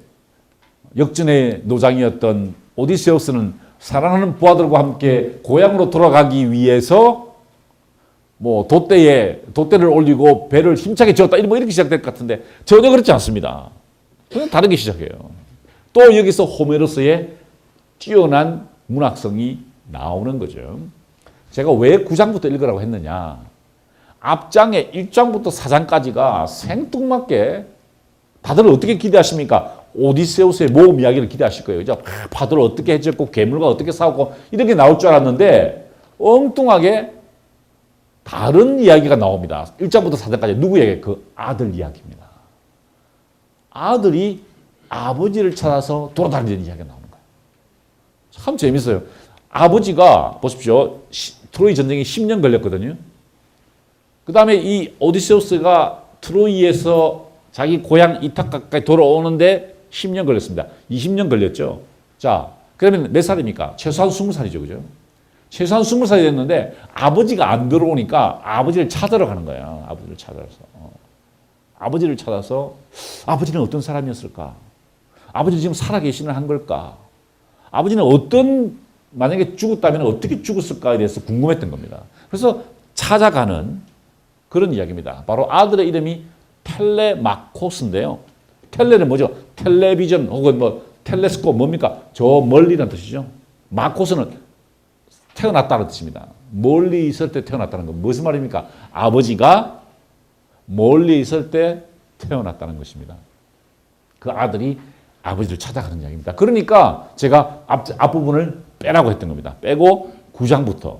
역전의 노장이었던 오디세우스는 사랑하는 부하들과 함께 고향으로 돌아가기 위해서 뭐 돛대를 올리고 배를 힘차게 저었다 이렇게 시작될 것 같은데 전혀 그렇지 않습니다. 그냥 다르게 시작해요. 또 여기서 호메로스의 뛰어난 문학성이 나오는 거죠. 제가 왜 9장부터 읽으라고 했느냐. 앞장에 1장부터 4장까지가 생뚱맞게 다들 어떻게 기대하십니까? 오디세우스의 모험 이야기를 기대하실 거예요. 바다를 어떻게 해쳤고 괴물과 어떻게 싸웠고 이런 게 나올 줄 알았는데 엉뚱하게 다른 이야기가 나옵니다. 1장부터 4장까지 누구에게? 그 아들 이야기입니다. 아들이 아버지를 찾아서 돌아다니는 이야기가 나오는 거예요. 참 재밌어요. 아버지가 보십시오. 트로이 전쟁이 10년 걸렸거든요. 그 다음에 이 오디세우스가 트로이에서 자기 고향 이타카까지 돌아오는데 10년 걸렸습니다. 20년 걸렸죠. 자, 그러면 몇 살입니까? 최소한 20살이죠. 그죠? 최소한 20살이 됐는데 아버지가 안 들어오니까 아버지를 찾으러 가는 거예요. 아버지를 찾아서. 아버지를 찾아서 아버지는 어떤 사람이었을까? 아버지는 지금 살아계시는 한 걸까? 아버지는 만약에 죽었다면 어떻게 죽었을까에 대해서 궁금했던 겁니다. 그래서 찾아가는 그런 이야기입니다. 바로 아들의 이름이 텔레마코스인데요. 텔레는 뭐죠? 텔레비전 혹은 뭐 텔레스코 뭡니까? 저 멀리라는 뜻이죠. 마코스는 태어났다는 뜻입니다. 멀리 있을 때 태어났다는 건 무슨 말입니까? 아버지가 멀리 있을 때 태어났다는 것입니다. 그 아들이 아버지를 찾아가는 이야기입니다. 그러니까 제가 앞부분을 빼라고 했던 겁니다. 빼고 9장부터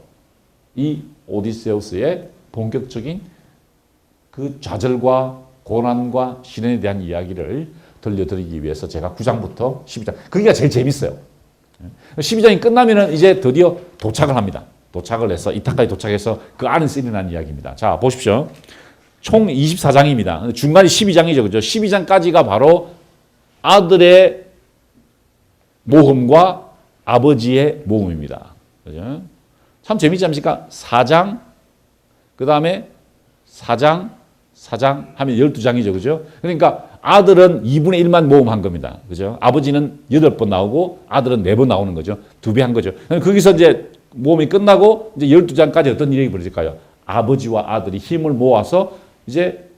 이 오디세우스의 본격적인 그 좌절과 고난과 시련에 대한 이야기를 들려드리기 위해서 제가 9장부터 12장, 거기가 제일 재밌어요. 12장이 끝나면은 이제 드디어 도착을 합니다. 도착을 해서 이타까지 도착해서 그 안에서 일어난 이야기입니다. 자, 보십시오. 총 24장입니다. 중간이 12장이죠. 그죠? 12장까지가 바로 아들의 모험과 아버지의 모험입니다. 그죠? 참 재밌지 않습니까? 4장, 그 다음에 4장 하면 12장이죠. 그죠? 그러니까 아들은 2분의 1만 모험한 겁니다. 그죠? 아버지는 8번 나오고 아들은 4번 나오는 거죠. 2배 한 거죠. 거기서 이제 모험이 끝나고 이제 12장까지 어떤 일이 벌어질까요? 아버지와 아들이 힘을 모아서 이제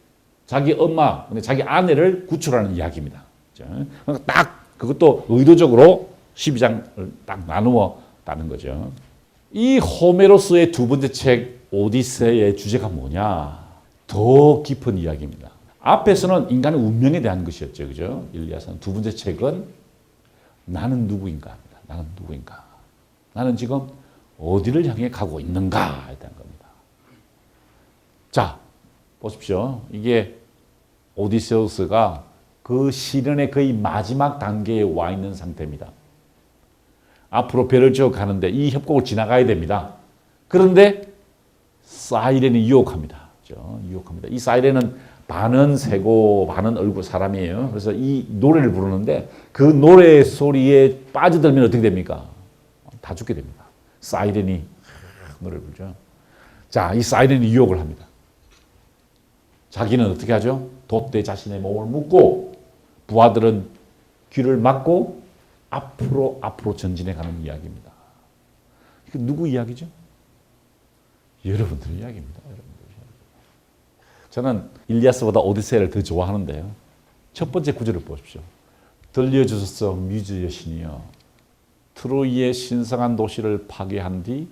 자기 엄마, 자기 아내를 구출하는 이야기입니다. 그러니까 딱 그것도 의도적으로 12장을 딱 나누어 따는 거죠. 이 호메로스의 두 번째 책 오디세이의 주제가 뭐냐? 더 깊은 이야기입니다. 앞에서는 인간의 운명에 대한 것이었죠. 그죠? 일리아서는 두 번째 책은 나는 누구인가? 나는 누구인가? 나는 지금 어디를 향해 가고 있는가? 했다는 겁니다. 자, 보십시오. 이게 오디세우스가 그 시련의 거의 마지막 단계에 와 있는 상태입니다. 앞으로 배를 지어 가는데 이 협곡을 지나가야 됩니다. 그런데 사이렌이 유혹합니다. 유혹합니다. 이 사이렌은 반은 새고 반은 얼굴 사람이에요. 그래서 이 노래를 부르는데 그 노래 소리에 빠져들면 어떻게 됩니까? 다 죽게 됩니다. 사이렌이 노래를 부르죠. 자, 이 사이렌이 유혹을 합니다. 자기는 어떻게 하죠? 돛대 자신의 몸을 묶고 부하들은 귀를 막고 앞으로 전진해 가는 이야기입니다. 이거 누구 이야기죠? 여러분들의 이야기입니다. 저는 일리아스보다 오디세이를 더 좋아하는데요. 첫 번째 구절을 보십시오. 들려주소서 뮤즈 여신이여 트로이의 신성한 도시를 파괴한 뒤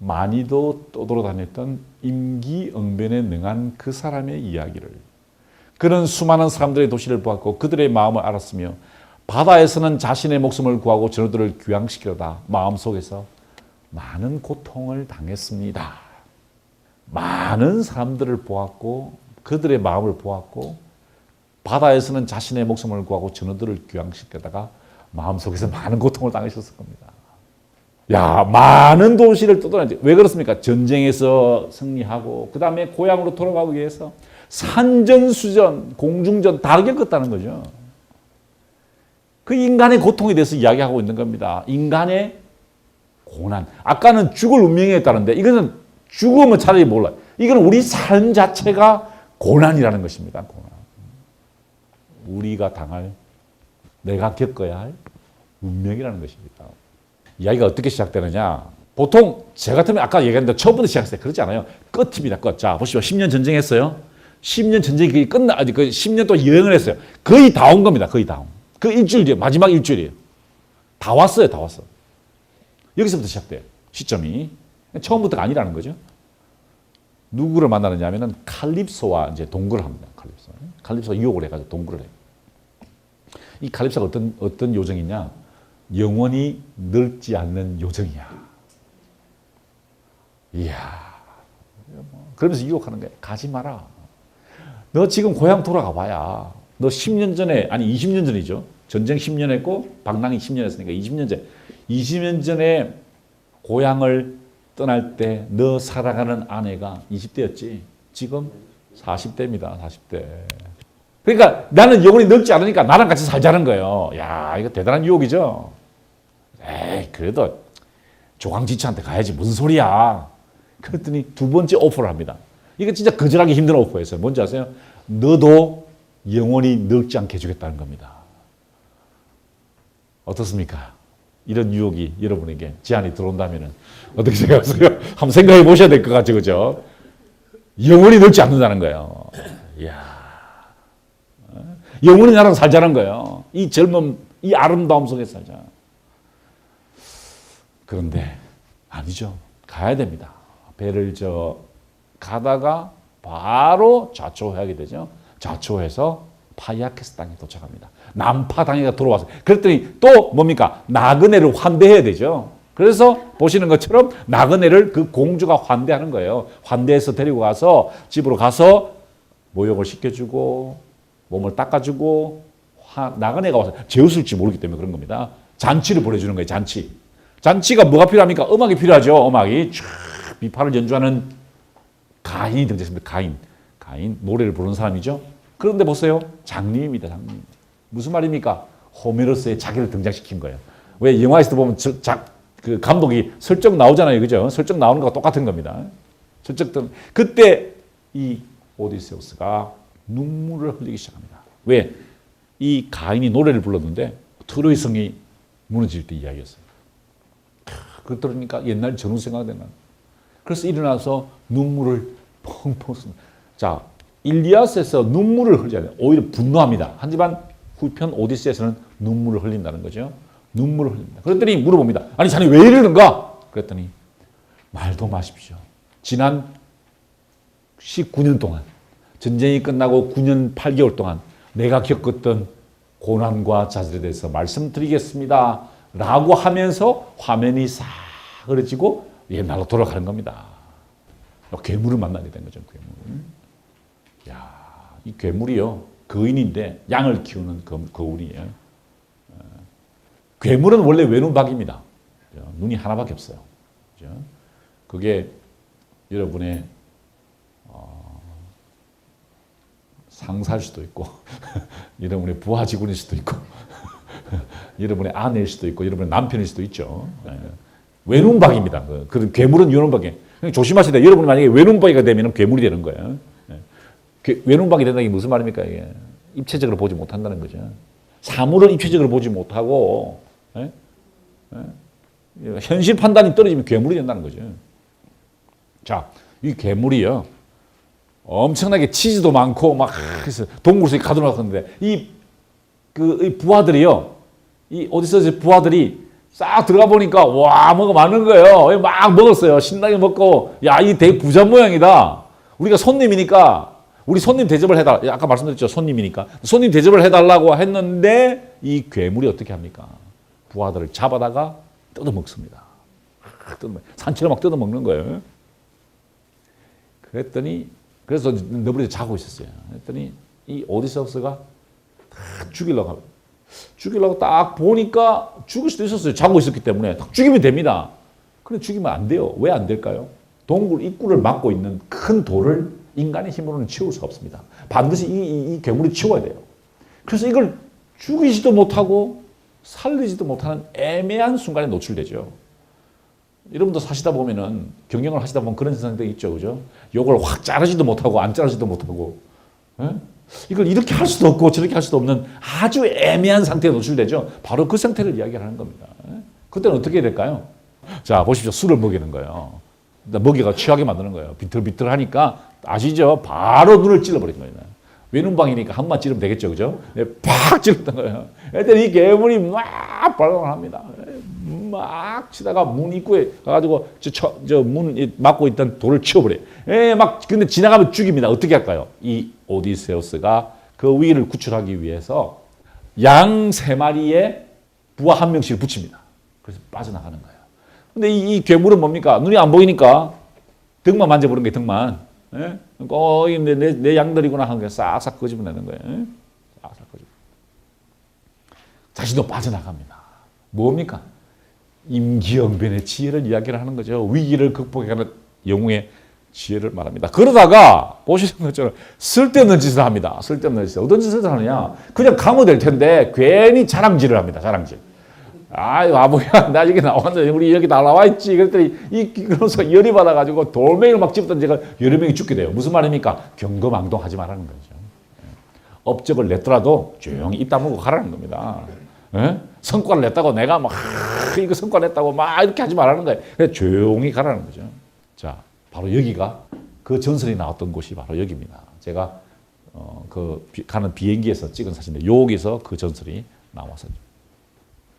많이도 떠돌아다녔던 임기응변에 능한 그 사람의 이야기를 그는 수많은 사람들의 도시를 보았고 그들의 마음을 알았으며 바다에서는 자신의 목숨을 구하고 전우들을 귀양시키려다 마음속에서 많은 고통을 당했습니다. 많은 사람들을 보았고 그들의 마음을 보았고 바다에서는 자신의 목숨을 구하고 전우들을 귀양시키다가 마음속에서 많은 고통을 당하셨을 겁니다. 야, 많은 도시를 떠돌았지. 왜 그렇습니까? 전쟁에서 승리하고 그 다음에 고향으로 돌아가기 위해서 산전수전, 공중전 다 겪었다는 거죠. 그 인간의 고통에 대해서 이야기하고 있는 겁니다. 인간의 고난. 아까는 죽을 운명에 따른데 이거는 죽으면 차라리 몰라요. 이건 우리 삶 자체가 고난이라는 것입니다. 고난. 우리가 당할, 내가 겪어야 할 운명이라는 것입니다. 이야기가 어떻게 시작되느냐. 보통 제 같으면 아까 얘기했는데 처음부터 시작했어요. 그렇지 않아요. 끝입니다. 끝. 자, 보시죠. 10년 전쟁했어요. 10년 전쟁이 끝나, 그 10년 동안 여행을 했어요. 거의 다 온 겁니다. 거의 다 온. 그 일주일 뒤에, 마지막 일주일이에요. 다 왔어요. 다 왔어. 여기서부터 시작돼요. 시점이. 처음부터가 아니라는 거죠. 누구를 만나느냐 하면은 칼립소와 이제 동거를 합니다. 칼립소. 칼립소가 유혹을 해가지고 동거를 해요. 이 칼립소가 어떤 요정이냐? 영원히 늙지 않는 요정이야. 이야. 그러면서 유혹하는 거예요. 가지 마라. 너 지금 고향 돌아가 봐야 너 10년 전에, 아니 20년 전이죠. 전쟁 10년 했고 방랑이 10년 했으니까 20년 전. 20년 전에 고향을 떠날 때 너 살아가는 아내가 20대였지. 지금 40대입니다. 40대. 그러니까 나는 영혼이 늙지 않으니까 나랑 같이 살자는 거예요. 야, 이거 대단한 유혹이죠. 에이, 그래도 조강지처한테 가야지. 무슨 소리야. 그랬더니 두 번째 오퍼를 합니다. 이거 진짜 거절하기 힘든 오퍼였어요. 뭔지 아세요? 너도 영원히 늙지 않게 해주겠다는 겁니다. 어떻습니까? 이런 유혹이 여러분에게 제안이 들어온다면 어떻게 생각하세요? 한번 생각해 보셔야 될 것 같죠, 그죠? 영원히 늙지 않는다는 거예요. 이야. 영원히 나랑 살자는 거예요. 이 젊음, 이 아름다움 속에 살자. 그런데 아니죠. 가야 됩니다. 배를 가다가 바로 좌초하게 되죠. 좌초해서 파이아케스 땅에 도착합니다. 남파 당에가 들어와서 그랬더니 또 뭡니까? 나그네를 환대해야 되죠. 그래서 보시는 것처럼 나그네를 그 공주가 환대하는 거예요. 환대해서 데리고 가서 집으로 가서 모욕을 시켜주고 몸을 닦아주고 나그네가 와서 재웠을지 모르기 때문에 그런 겁니다. 잔치를 보내주는 거예요. 잔치. 잔치가 뭐가 필요합니까? 음악이 필요하죠. 음악이 쫙 비파를 연주하는 가인이 등장했습니다. 가인 노래를 부르는 사람이죠. 그런데 보세요. 장님입니다. 장님. 무슨 말입니까? 호메로스의 자기를 등장시킨 거예요. 왜 영화에서도 보면 그 감독이 설정 나오잖아요. 그죠? 설정 나오는 거와 똑같은 겁니다. 설정 그때 이 오디세우스가 눈물을 흘리기 시작합니다. 왜? 이 가인이 노래를 불렀는데 트로이 성이 무너질 때 이야기였어요. 그걸 들으니까 옛날 전후 생각나는 거예요. 그래서 일어나서 눈물을 펑펑 씁니다. 자, 일리아스에서 눈물을 흘리지 않아요. 오히려 분노합니다. 하지만 후편 오디세이에서는 눈물을 흘린다는 거죠. 눈물을 흘립니다. 그랬더니 물어봅니다. 아니 자네 왜 이러는가? 그랬더니 말도 마십시오. 지난 19년 동안 전쟁이 끝나고 9년 8개월 동안 내가 겪었던 고난과 좌절에 대해서 말씀드리겠습니다. 라고 하면서 화면이 싹 흐려지고 옛날로 돌아가는 겁니다. 괴물을 만나게 된 거죠. 괴물. 야, 이 괴물이요. 거인인데 양을 키우는 거울이에요. 괴물은 원래 외눈박이입니다. 눈이 하나밖에 없어요. 그게 여러분의 상사일 수도 있고 여러분의 부하 직원일 수도 있고 여러분의 아내일 수도 있고 여러분의 남편일 수도 있죠. 외눈박이입니다. 그런 괴물은 외눈박이. 조심하셔야 돼요. 여러분이 만약에 외눈박이가 되면 괴물이 되는 거예요. 외눈박이 된다는 게 무슨 말입니까? 이게 입체적으로 보지 못한다는 거죠. 사물을 입체적으로 보지 못하고 현실 판단이 떨어지면 괴물이 된다는 거죠. 자, 이 괴물이요. 엄청나게 치즈도 많고 막 동굴 속에 가둬놨는데 이 부하들이요. 이 오디세우스 부하들이 싹 들어가 보니까 와 뭐가 많은 거예요. 막 먹었어요. 신나게 먹고 야 이 되게 부자 모양이다. 우리가 손님이니까 우리 손님 대접을 해달라. 아까 말씀드렸죠. 손님이니까 손님 대접을 해달라고 했는데 이 괴물이 어떻게 합니까? 부하들을 잡아다가 뜯어먹습니다. 산채로 막 뜯어먹는 거예요. 그랬더니 그래서 너블이 자고 있었어요. 그랬더니 이 오디세우스가 죽이려고 딱 보니까 죽을 수도 있었어요. 자고 있었기 때문에 딱 죽이면 됩니다. 근데 죽이면 안 돼요. 왜 안 될까요? 동굴 입구를 막고 있는 큰 돌을 인간의 힘으로는 치울 수가 없습니다. 반드시 이 괴물이 치워야 돼요. 그래서 이걸 죽이지도 못하고 살리지도 못하는 애매한 순간에 노출되죠. 여러분도 사시다 보면은 경영을 하시다 보면 그런 상황들이 있죠, 그죠? 요걸 확 자르지도 못하고 안 자르지도 못하고, 이걸 이렇게 할 수도 없고 저렇게 할 수도 없는 아주 애매한 상태에 노출되죠. 바로 그 상태를 이야기하는 겁니다. 그때는 어떻게 해야 될까요? 자, 보십시오. 술을 먹이는 거예요. 먹이가 취하게 만드는 거예요. 비틀비틀하니까 아시죠? 바로 눈을 찔러버린 거예요. 외눈방이니까 한 번만 찌르면 되겠죠, 그죠? 팍 찔렀던 거예요. 그랬더니 이 괴물이 막 발광을 합니다. 막 치다가 문 입구에 가가지고 저 문 막고 있던 돌을 치워버려요. 근데 지나가면 죽입니다. 어떻게 할까요? 이 오디세우스가 그 위기를 구출하기 위해서 양 3마리에 부하 1명씩을 붙입니다. 그래서 빠져나가는 거예요. 근데 이 괴물은 뭡니까? 눈이 안 보이니까 등만 만져보는 게 등만. 예? 내 양들이구나 하는 게 싹싹 끄집어내는 거예요. 예? 싹싹 끄집어. 자신도 빠져나갑니다. 뭡니까? 임기응변의 지혜를 이야기를 하는 거죠. 위기를 극복해가는 영웅의 지혜를 말합니다. 그러다가 보시는 것처럼 쓸데없는 짓을 합니다. 쓸데없는 짓을. 어떤 짓을 하느냐? 그냥 가면 될 텐데 괜히 자랑질을 합니다. 자랑질. 아유, 바보야. 나 여기 나왔는데 우리 여기 다 나와 있지. 그랬더니 그러면서 열이 받아가지고 돌멩이를 막 집었던 제가 여러 명이 죽게 돼요. 무슨 말입니까? 경거망동하지 말라는 거죠. 업적을 냈더라도 조용히 입 다물고 가라는 겁니다. 예? 성과를 냈다고 내가 막 이거 성과 냈다고 막 이렇게 하지 말라는 거예요. 그냥 조용히 가라는 거죠. 자, 바로 여기가 그 전설이 나왔던 곳이 바로 여기입니다. 제가 가는 비행기에서 찍은 사진인데 여기서 그 전설이 나와서.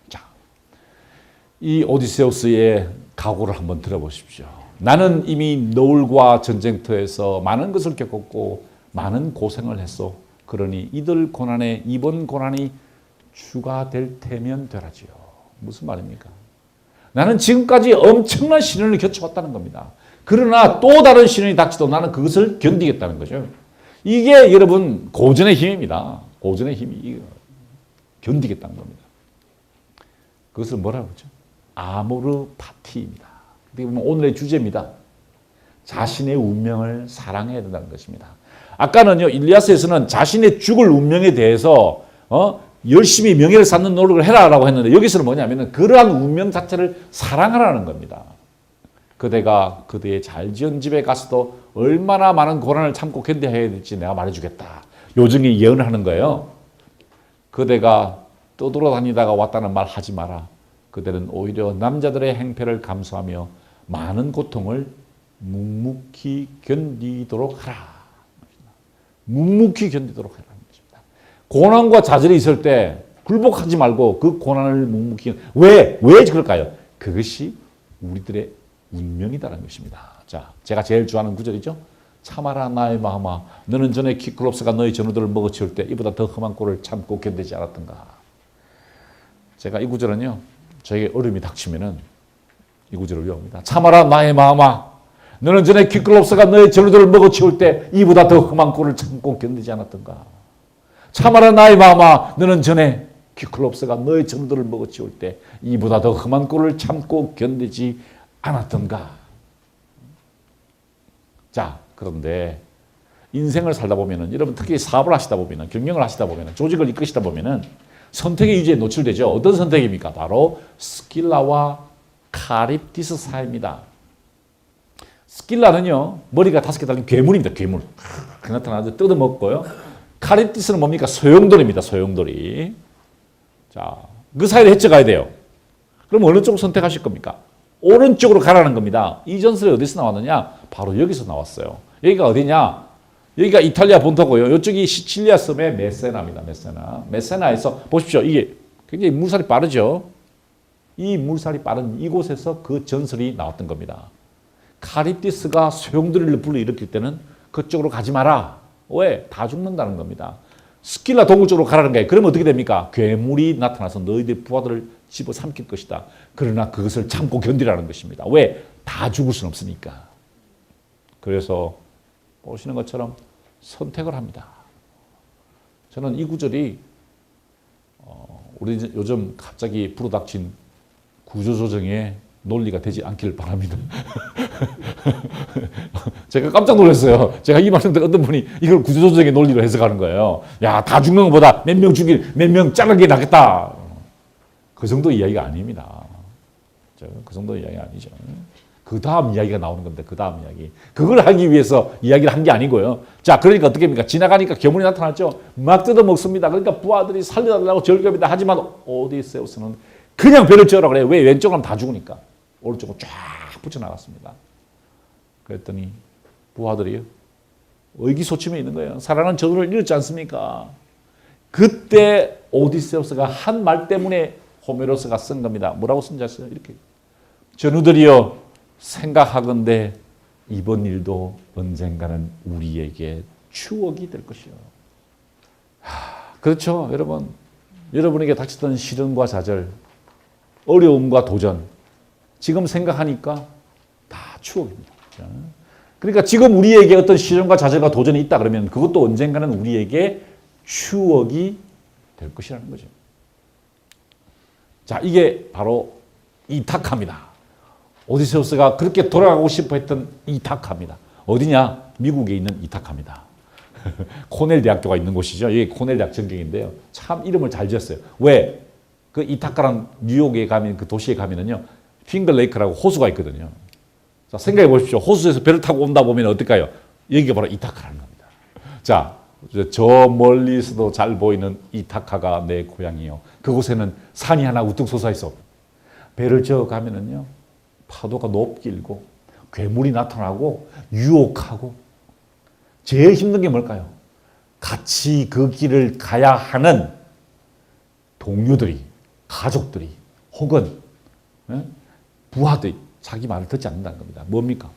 자, 이 오디세우스의 각오를 한번 들어보십시오. 나는 이미 노을과 전쟁터에서 많은 것을 겪었고 많은 고생을 했소. 그러니 이들 고난에 이번 고난이 주가 될 테면 되라지요. 무슨 말입니까? 나는 지금까지 엄청난 시련을 겪어왔다는 겁니다. 그러나 또 다른 시련이 닥쳐도 나는 그것을 견디겠다는 거죠. 이게 여러분 고전의 힘입니다. 고전의 힘이 견디겠다는 겁니다. 그것을 뭐라고 그러죠? 아모르 파티입니다. 오늘의 주제입니다. 자신의 운명을 사랑해야 된다는 것입니다. 아까는요, 일리아스에서는 자신의 죽을 운명에 대해서 열심히 명예를 쌓는 노력을 해라라고 했는데 여기서는 뭐냐면은 그러한 운명 자체를 사랑하라는 겁니다. 그대가 그대의 잘 지은 집에 가서도 얼마나 많은 고난을 참고 견뎌야 될지 내가 말해주겠다. 요정이 예언을 하는 거예요. 그대가 떠돌아다니다가 왔다는 말 하지 마라. 그대는 오히려 남자들의 행패를 감수하며 많은 고통을 묵묵히 견디도록 하라. 묵묵히 견디도록 하라. 고난과 좌절이 있을 때 굴복하지 말고 그 고난을 묵묵히. 왜 그럴까요? 그것이 우리들의 운명이다라는 것입니다. 자, 제가 제일 좋아하는 구절이죠. 참아라 나의 마음아, 너는 전에 키클롭스가 너의 전우들을 먹어치울 때 이보다 더 험한 꼴을 참고 견디지 않았던가. 제가 이 구절은요, 저에게 어려움이 닥치면은 이 구절을 외웁니다. 참아라 나의 마음아, 너는 전에 키클롭스가 너의 전우들을 먹어치울 때 이보다 더 험한 꼴을 참고 견디지 않았던가. 참아라 나의 마음아, 너는 전에 키클롭스가 너의 전우들을 먹어치울 때 이보다 더 험한 꼴을 참고 견디지 않았던가. 자, 그런데 인생을 살다 보면은, 여러분 특히 사업을 하시다 보면은, 경영을 하시다 보면은, 조직을 이끄시다 보면은 선택의 유지에 노출되죠. 어떤 선택입니까? 바로 스킬라와 카립디스 사이입니다. 스킬라는요, 머리가 5개 달린 괴물입니다. 괴물. 나타나서 뜯어먹고요. 카립디스는 뭡니까? 소용돌이입니다. 소용돌이. 자, 그 사이를 헤쳐가야 돼요. 그럼 어느 쪽을 선택하실 겁니까? 오른쪽으로 가라는 겁니다. 이 전설이 어디서 나왔느냐? 바로 여기서 나왔어요. 여기가 어디냐? 여기가 이탈리아 본토고요. 이쪽이 시칠리아 섬의 메세나입니다. 메세나에서 보십시오. 이게 굉장히 물살이 빠르죠. 이 물살이 빠른 이곳에서 그 전설이 나왔던 겁니다. 카립디스가 소용돌이를 불러일으킬 때는 그쪽으로 가지 마라. 왜? 다 죽는다는 겁니다. 스킬라 동굴 쪽으로 가라는 거예요. 그러면 어떻게 됩니까? 괴물이 나타나서 너희들 부하들을 집어삼킬 것이다. 그러나 그것을 참고 견디라는 것입니다. 왜? 다 죽을 수는 없으니까. 그래서 보시는 것처럼 선택을 합니다. 저는 이 구절이 우리 요즘 갑자기 불어닥친 구조조정의 논리가 되지 않기를 바랍니다. 제가 깜짝 놀랐어요. 제가 이 말씀 듣고 어떤 분이 이걸 구조조정의 논리로 해석하는 거예요. 야, 다 죽는 것보다 몇 명 죽일, 몇 명 자르는 게 낫겠다. 그 정도 이야기가 아닙니다. 그 정도 이야기가 아니죠. 그 다음 이야기가 나오는 건데, 그 다음 이야기. 그걸 하기 위해서 이야기를 한 게 아니고요. 자, 그러니까 어떻게 합니까? 지나가니까 괴물이 나타났죠. 막 뜯어먹습니다. 그러니까 부하들이 살려달라고 절규합니다. 하지만 오디세우스는 그냥 배를 찌우라고 그래요. 왜? 왼쪽은 다 죽으니까. 오른쪽으로 쫙 붙여나갔습니다. 그랬더니 부하들이 의기소침해 있는 거예요. 사랑하는 전우를 잃었지 않습니까? 그때 오디세우스가 한 말 때문에 호메로스가 쓴 겁니다. 뭐라고 쓴지 아세요? 이렇게. 전우들이여, 생각하건대 이번 일도 언젠가는 우리에게 추억이 될 것이요. 그렇죠, 여러분. 여러분에게 닥쳤던 시련과 좌절, 어려움과 도전, 지금 생각하니까 다 추억입니다. 그러니까 지금 우리에게 어떤 시련과 좌절과 도전이 있다 그러면 그것도 언젠가는 우리에게 추억이 될 것이라는 거죠. 자, 이게 바로 이타카입니다. 오디세우스가 그렇게 돌아가고 싶어 했던 이타카입니다. 어디냐? 미국에 있는 이타카입니다. 코넬 대학교가 있는 곳이죠. 이게 코넬 대학 전경인데요. 참 이름을 잘 지었어요. 왜? 그 이타카랑 뉴욕에 가면 그 도시에 가면은요. 핑거레이크라고 호수가 있거든요. 자, 생각해 보십시오. 호수에서 배를 타고 온다 보면 어떨까요? 여기가 바로 이타카라는 겁니다. 자, 저 멀리서도 잘 보이는 이타카가 내 고향이요. 그곳에는 산이 하나 우뚝 솟아 있어. 배를 저어 가면은요. 파도가 높게 일고 괴물이 나타나고 유혹하고 제일 힘든 게 뭘까요? 같이 그 길을 가야 하는 동료들이, 가족들이 혹은 부하들이 자기 말을 듣지 않는다는 겁니다. 뭡니까?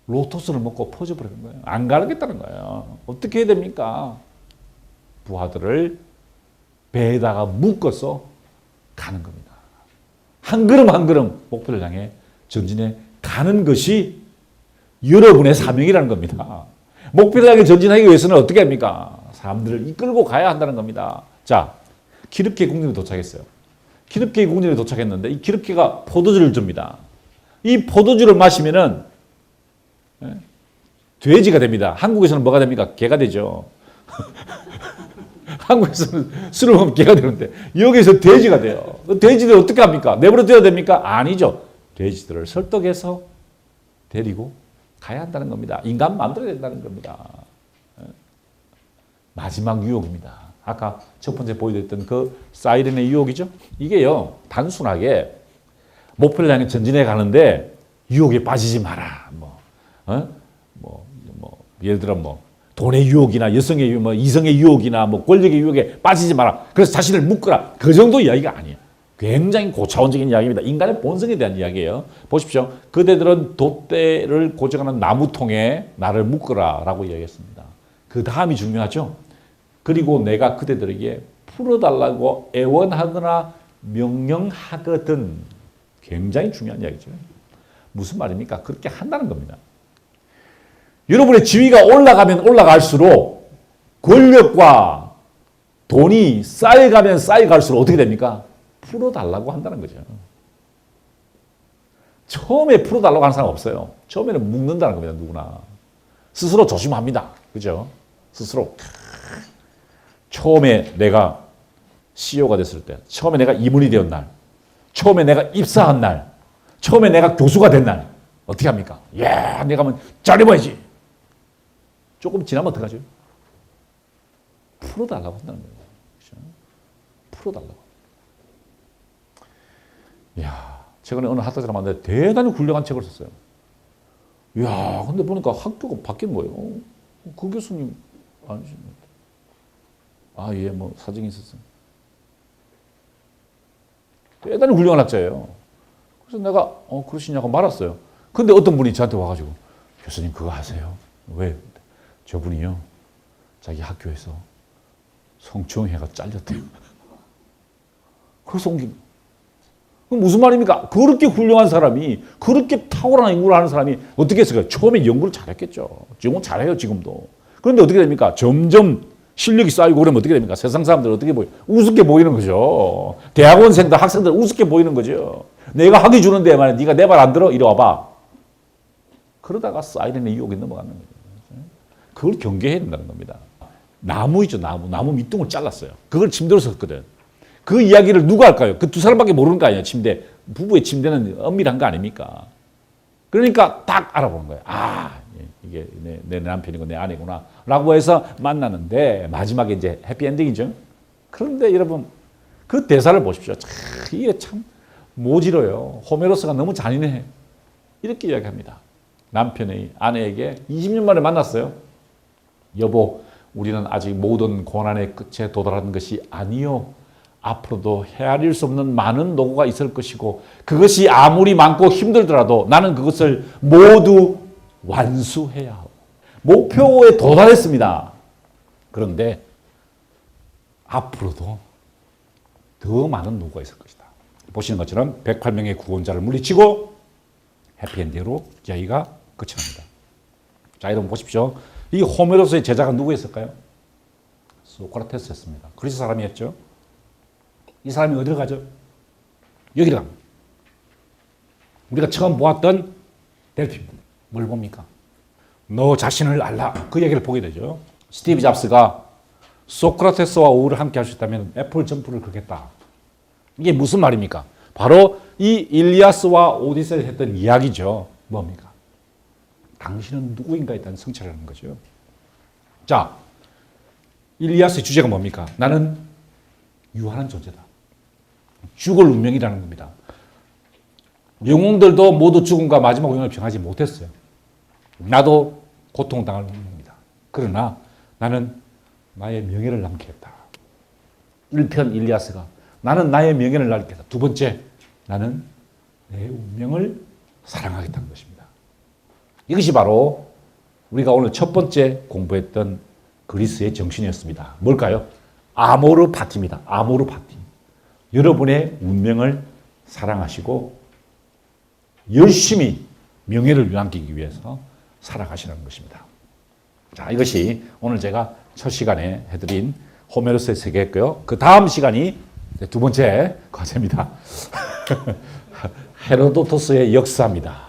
로토스를 먹고 퍼져버리는 거예요. 안 가르겠다는 거예요. 어떻게 해야 됩니까? 부하들을 배에다가 묶어서 가는 겁니다. 한 걸음 한 걸음 목표를 향해 전진해 가는 것이 여러분의 사명이라는 겁니다. 목표를 향해 전진하기 위해서는 어떻게 합니까? 사람들을 이끌고 가야 한다는 겁니다. 자, 키르케 궁전에 도착했어요. 키르케 궁전에 도착했는데 이 키르케가 포도주를 줍니다. 이 포도주를 마시면은 돼지가 됩니다. 한국에서는 뭐가 됩니까? 개가 되죠. 한국에서는 술을 먹으면 개가 되는데 여기서 돼지가 돼요. 돼지들 어떻게 합니까? 내버려 둬야 됩니까? 아니죠. 돼지들을 설득해서 데리고 가야 한다는 겁니다. 인간 만들어야 된다는 겁니다. 마지막 유혹입니다. 아까 첫 번째 보여드렸던 그 사이렌의 유혹이죠. 이게요. 단순하게 목표를 향해 전진해 가는데 유혹에 빠지지 마라. 예를 들어 돈의 유혹이나 여성의 유혹, 이성의 유혹이나 권력의 유혹에 빠지지 마라. 그래서 자신을 묶어라. 그 정도 이야기가 아니에요. 굉장히 고차원적인 이야기입니다. 인간의 본성에 대한 이야기예요. 보십시오. 그대들은 돛대를 고정하는 나무통에 나를 묶어라 라고 이야기했습니다. 그 다음이 중요하죠. 그리고 내가 그대들에게 풀어달라고 애원하거나 명령하거든. 굉장히 중요한 이야기죠. 무슨 말입니까? 그렇게 한다는 겁니다. 여러분의 지위가 올라가면 올라갈수록 권력과 돈이 쌓여가면 쌓여갈수록 어떻게 됩니까? 풀어달라고 한다는 거죠. 처음에 풀어달라고 하는 사람 없어요. 처음에는 묶는다는 겁니다. 누구나. 스스로 조심합니다. 그죠? 스스로. 처음에 내가 CEO가 됐을 때, 처음에 내가 임원이 되었 날, 처음에 내가 입사한 날, 처음에 내가 교수가 된 날, 어떻게 합니까? 야, 내가 하면 잘해봐야지. 조금 지나면 어떡하죠? 풀어달라고 한다는 거예요. 그렇죠? 풀어달라고. 이야, 최근에 어느 학자가 만났는데 대단히 훌륭한 책을 썼어요. 이야, 근데 보니까 학교가 바뀐 거예요. 그 교수님 아니십니까? 아, 예, 사정이 있었어요. 대단히 훌륭한 학자예요. 그래서 내가, 그러시냐고 말았어요. 근데 어떤 분이 저한테 와가지고, 교수님 그거 하세요. 왜? 저분이요, 자기 학교에서 성추행해가 잘렸대요. 그래서 옮긴. 그럼 무슨 말입니까? 그렇게 훌륭한 사람이, 그렇게 탁월한 연구를 하는 사람이 어떻게 했을까요? 처음에 연구를 잘했겠죠. 지금은 잘해요, 지금도. 그런데 어떻게 됩니까? 점점 실력이 쌓이고 그러면 어떻게 됩니까? 세상 사람들 어떻게 보여요? 우습게 보이는 거죠. 대학원생들, 학생들 우습게 보이는 거죠. 내가 학위 주는데 말이야, 네가 내 말 안 들어? 이리 와봐. 그러다가 사이렌의 유혹에 넘어가는 거예요. 그걸 경계해야 된다는 겁니다. 나무이죠, 나무. 나무 밑둥을 잘랐어요. 그걸 침대로 썼거든. 그 이야기를 누가 할까요? 그 두 사람밖에 모르는 거 아니에요, 침대. 부부의 침대는 엄밀한 거 아닙니까? 그러니까 딱 알아보는 거예요. 아, 이게 내 남편이고 내 아내구나. 라고 해서 만나는데 마지막에 이제 해피엔딩이죠. 그런데 여러분, 그 대사를 보십시오. 이게 참 모질어요. 호메로스가 너무 잔인해. 이렇게 이야기합니다. 남편의 아내에게 20년 만에 만났어요. 여보, 우리는 아직 모든 고난의 끝에 도달한 것이 아니요. 앞으로도 헤아릴 수 없는 많은 노고가 있을 것이고 그것이 아무리 많고 힘들더라도 나는 그것을 모두 완수해야 하고 목표에 도달했습니다. 그런데 앞으로도 더 많은 노고가 있을 것이다. 보시는 것처럼 108명의 구원자를 물리치고 해피엔딩으로 이야기가 끝이 납니다. 자, 여러분 보십시오. 이 호메로스의 제자가 누구였을까요? 소크라테스였습니다. 그리스 사람이었죠. 이 사람이 어디로 가죠? 여기로 갑니다. 우리가 처음 보았던 델피. 뭘 봅니까? 너 자신을 알라. 그 얘기를 보게 되죠. 스티브 잡스가 소크라테스와 오후를 함께 할 수 있다면 애플 점프를 걸겠다. 이게 무슨 말입니까? 바로 이 일리아스와 오디세이를 했던 이야기죠. 뭡니까? 당신은 누구인가에 대한 성찰을 하는 거죠. 자, 일리아스의 주제가 뭡니까? 나는 유한한 존재다. 죽을 운명이라는 겁니다. 영웅들도 모두 죽음과 마지막 운명을 정하지 못했어요. 나도 고통당할 운명입니다. 그러나 나는 나의 명예를 남기겠다. 1편 일리아스가 나는 나의 명예를 남기겠다. 두 번째, 나는 내 운명을 사랑하겠다는 것입니다. 이것이 바로 우리가 오늘 첫 번째 공부했던 그리스의 정신이었습니다. 뭘까요? 아모르 파티입니다. 아모르 파티. 여러분의 운명을 사랑하시고 열심히 명예를 남기기 위해서 살아가시는 것입니다. 자, 이것이 오늘 제가 첫 시간에 해드린 호메로스의 세계였고요. 그 다음 시간이 두 번째 과제입니다. 헤로도토스의 역사입니다.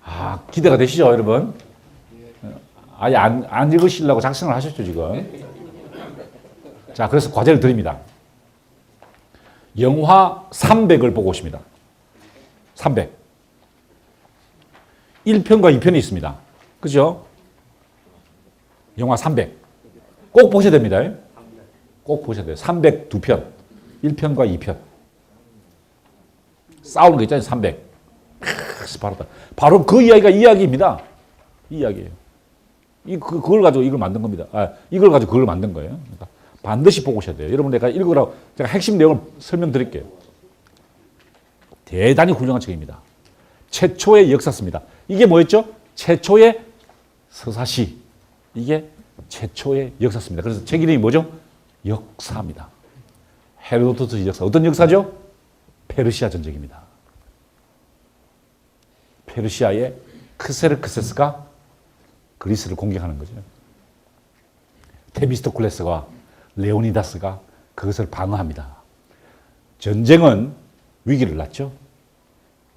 아, 기대가 되시죠, 여러분? 아예 안 읽으시려고 작성을 하셨죠, 지금? 자, 그래서 과제를 드립니다. 영화 300을 보고 오십니다. 300. 1편과 2편이 있습니다. 그죠? 영화 300. 꼭 보셔야 됩니다. 꼭 보셔야 돼요. 302편. 1편과 2편. 싸우는 거 있잖아요, 300. 바로 그 이야기가 이야기입니다. 이 이야기예요. 그걸 가지고 이걸 만든 겁니다. 이걸 가지고 그걸 만든 거예요. 그러니까 반드시 보고 오셔야 돼요. 여러분, 내가 읽으라고 제가 핵심 내용을 설명드릴게요. 대단히 훌륭한 책입니다. 최초의 역사입니다. 이게 뭐였죠? 최초의 서사시. 이게 최초의 역사입니다. 그래서 책 이름이 뭐죠? 역사입니다. 헤로도토스 역사. 어떤 역사죠? 페르시아 전쟁입니다. 페르시아의 크세르크세스가 그리스를 공격하는 거죠. 테미스토클레스와 레오니다스가 그것을 방어합니다. 전쟁은 위기를 낳죠.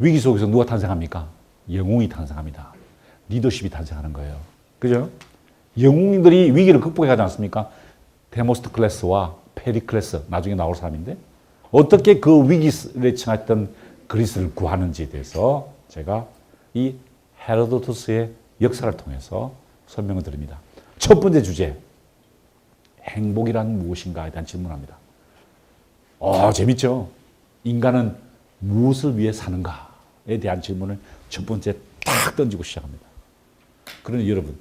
위기 속에서 누가 탄생합니까? 영웅이 탄생합니다. 리더십이 탄생하는 거예요. 그죠? 영웅들이 위기를 극복해 가지 않습니까? 데모스토클레스와 페리클레스, 나중에 나올 사람인데 어떻게 그 위기를 처했던 그리스를 구하는지에 대해서 제가 이 헤로도토스의 역사를 통해서 설명을 드립니다. 첫 번째 주제, 행복이란 무엇인가에 대한 질문합니다. 재밌죠? 인간은 무엇을 위해 사는가에 대한 질문을 첫 번째 딱 던지고 시작합니다. 그러니 여러분,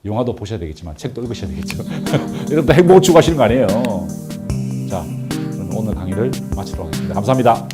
영화도 보셔야 되겠지만 책도 읽으셔야 되겠죠. 여러분도 행복을 추구하시는 거 아니에요. 자, 그럼 오늘 강의를 마치도록 하겠습니다. 감사합니다.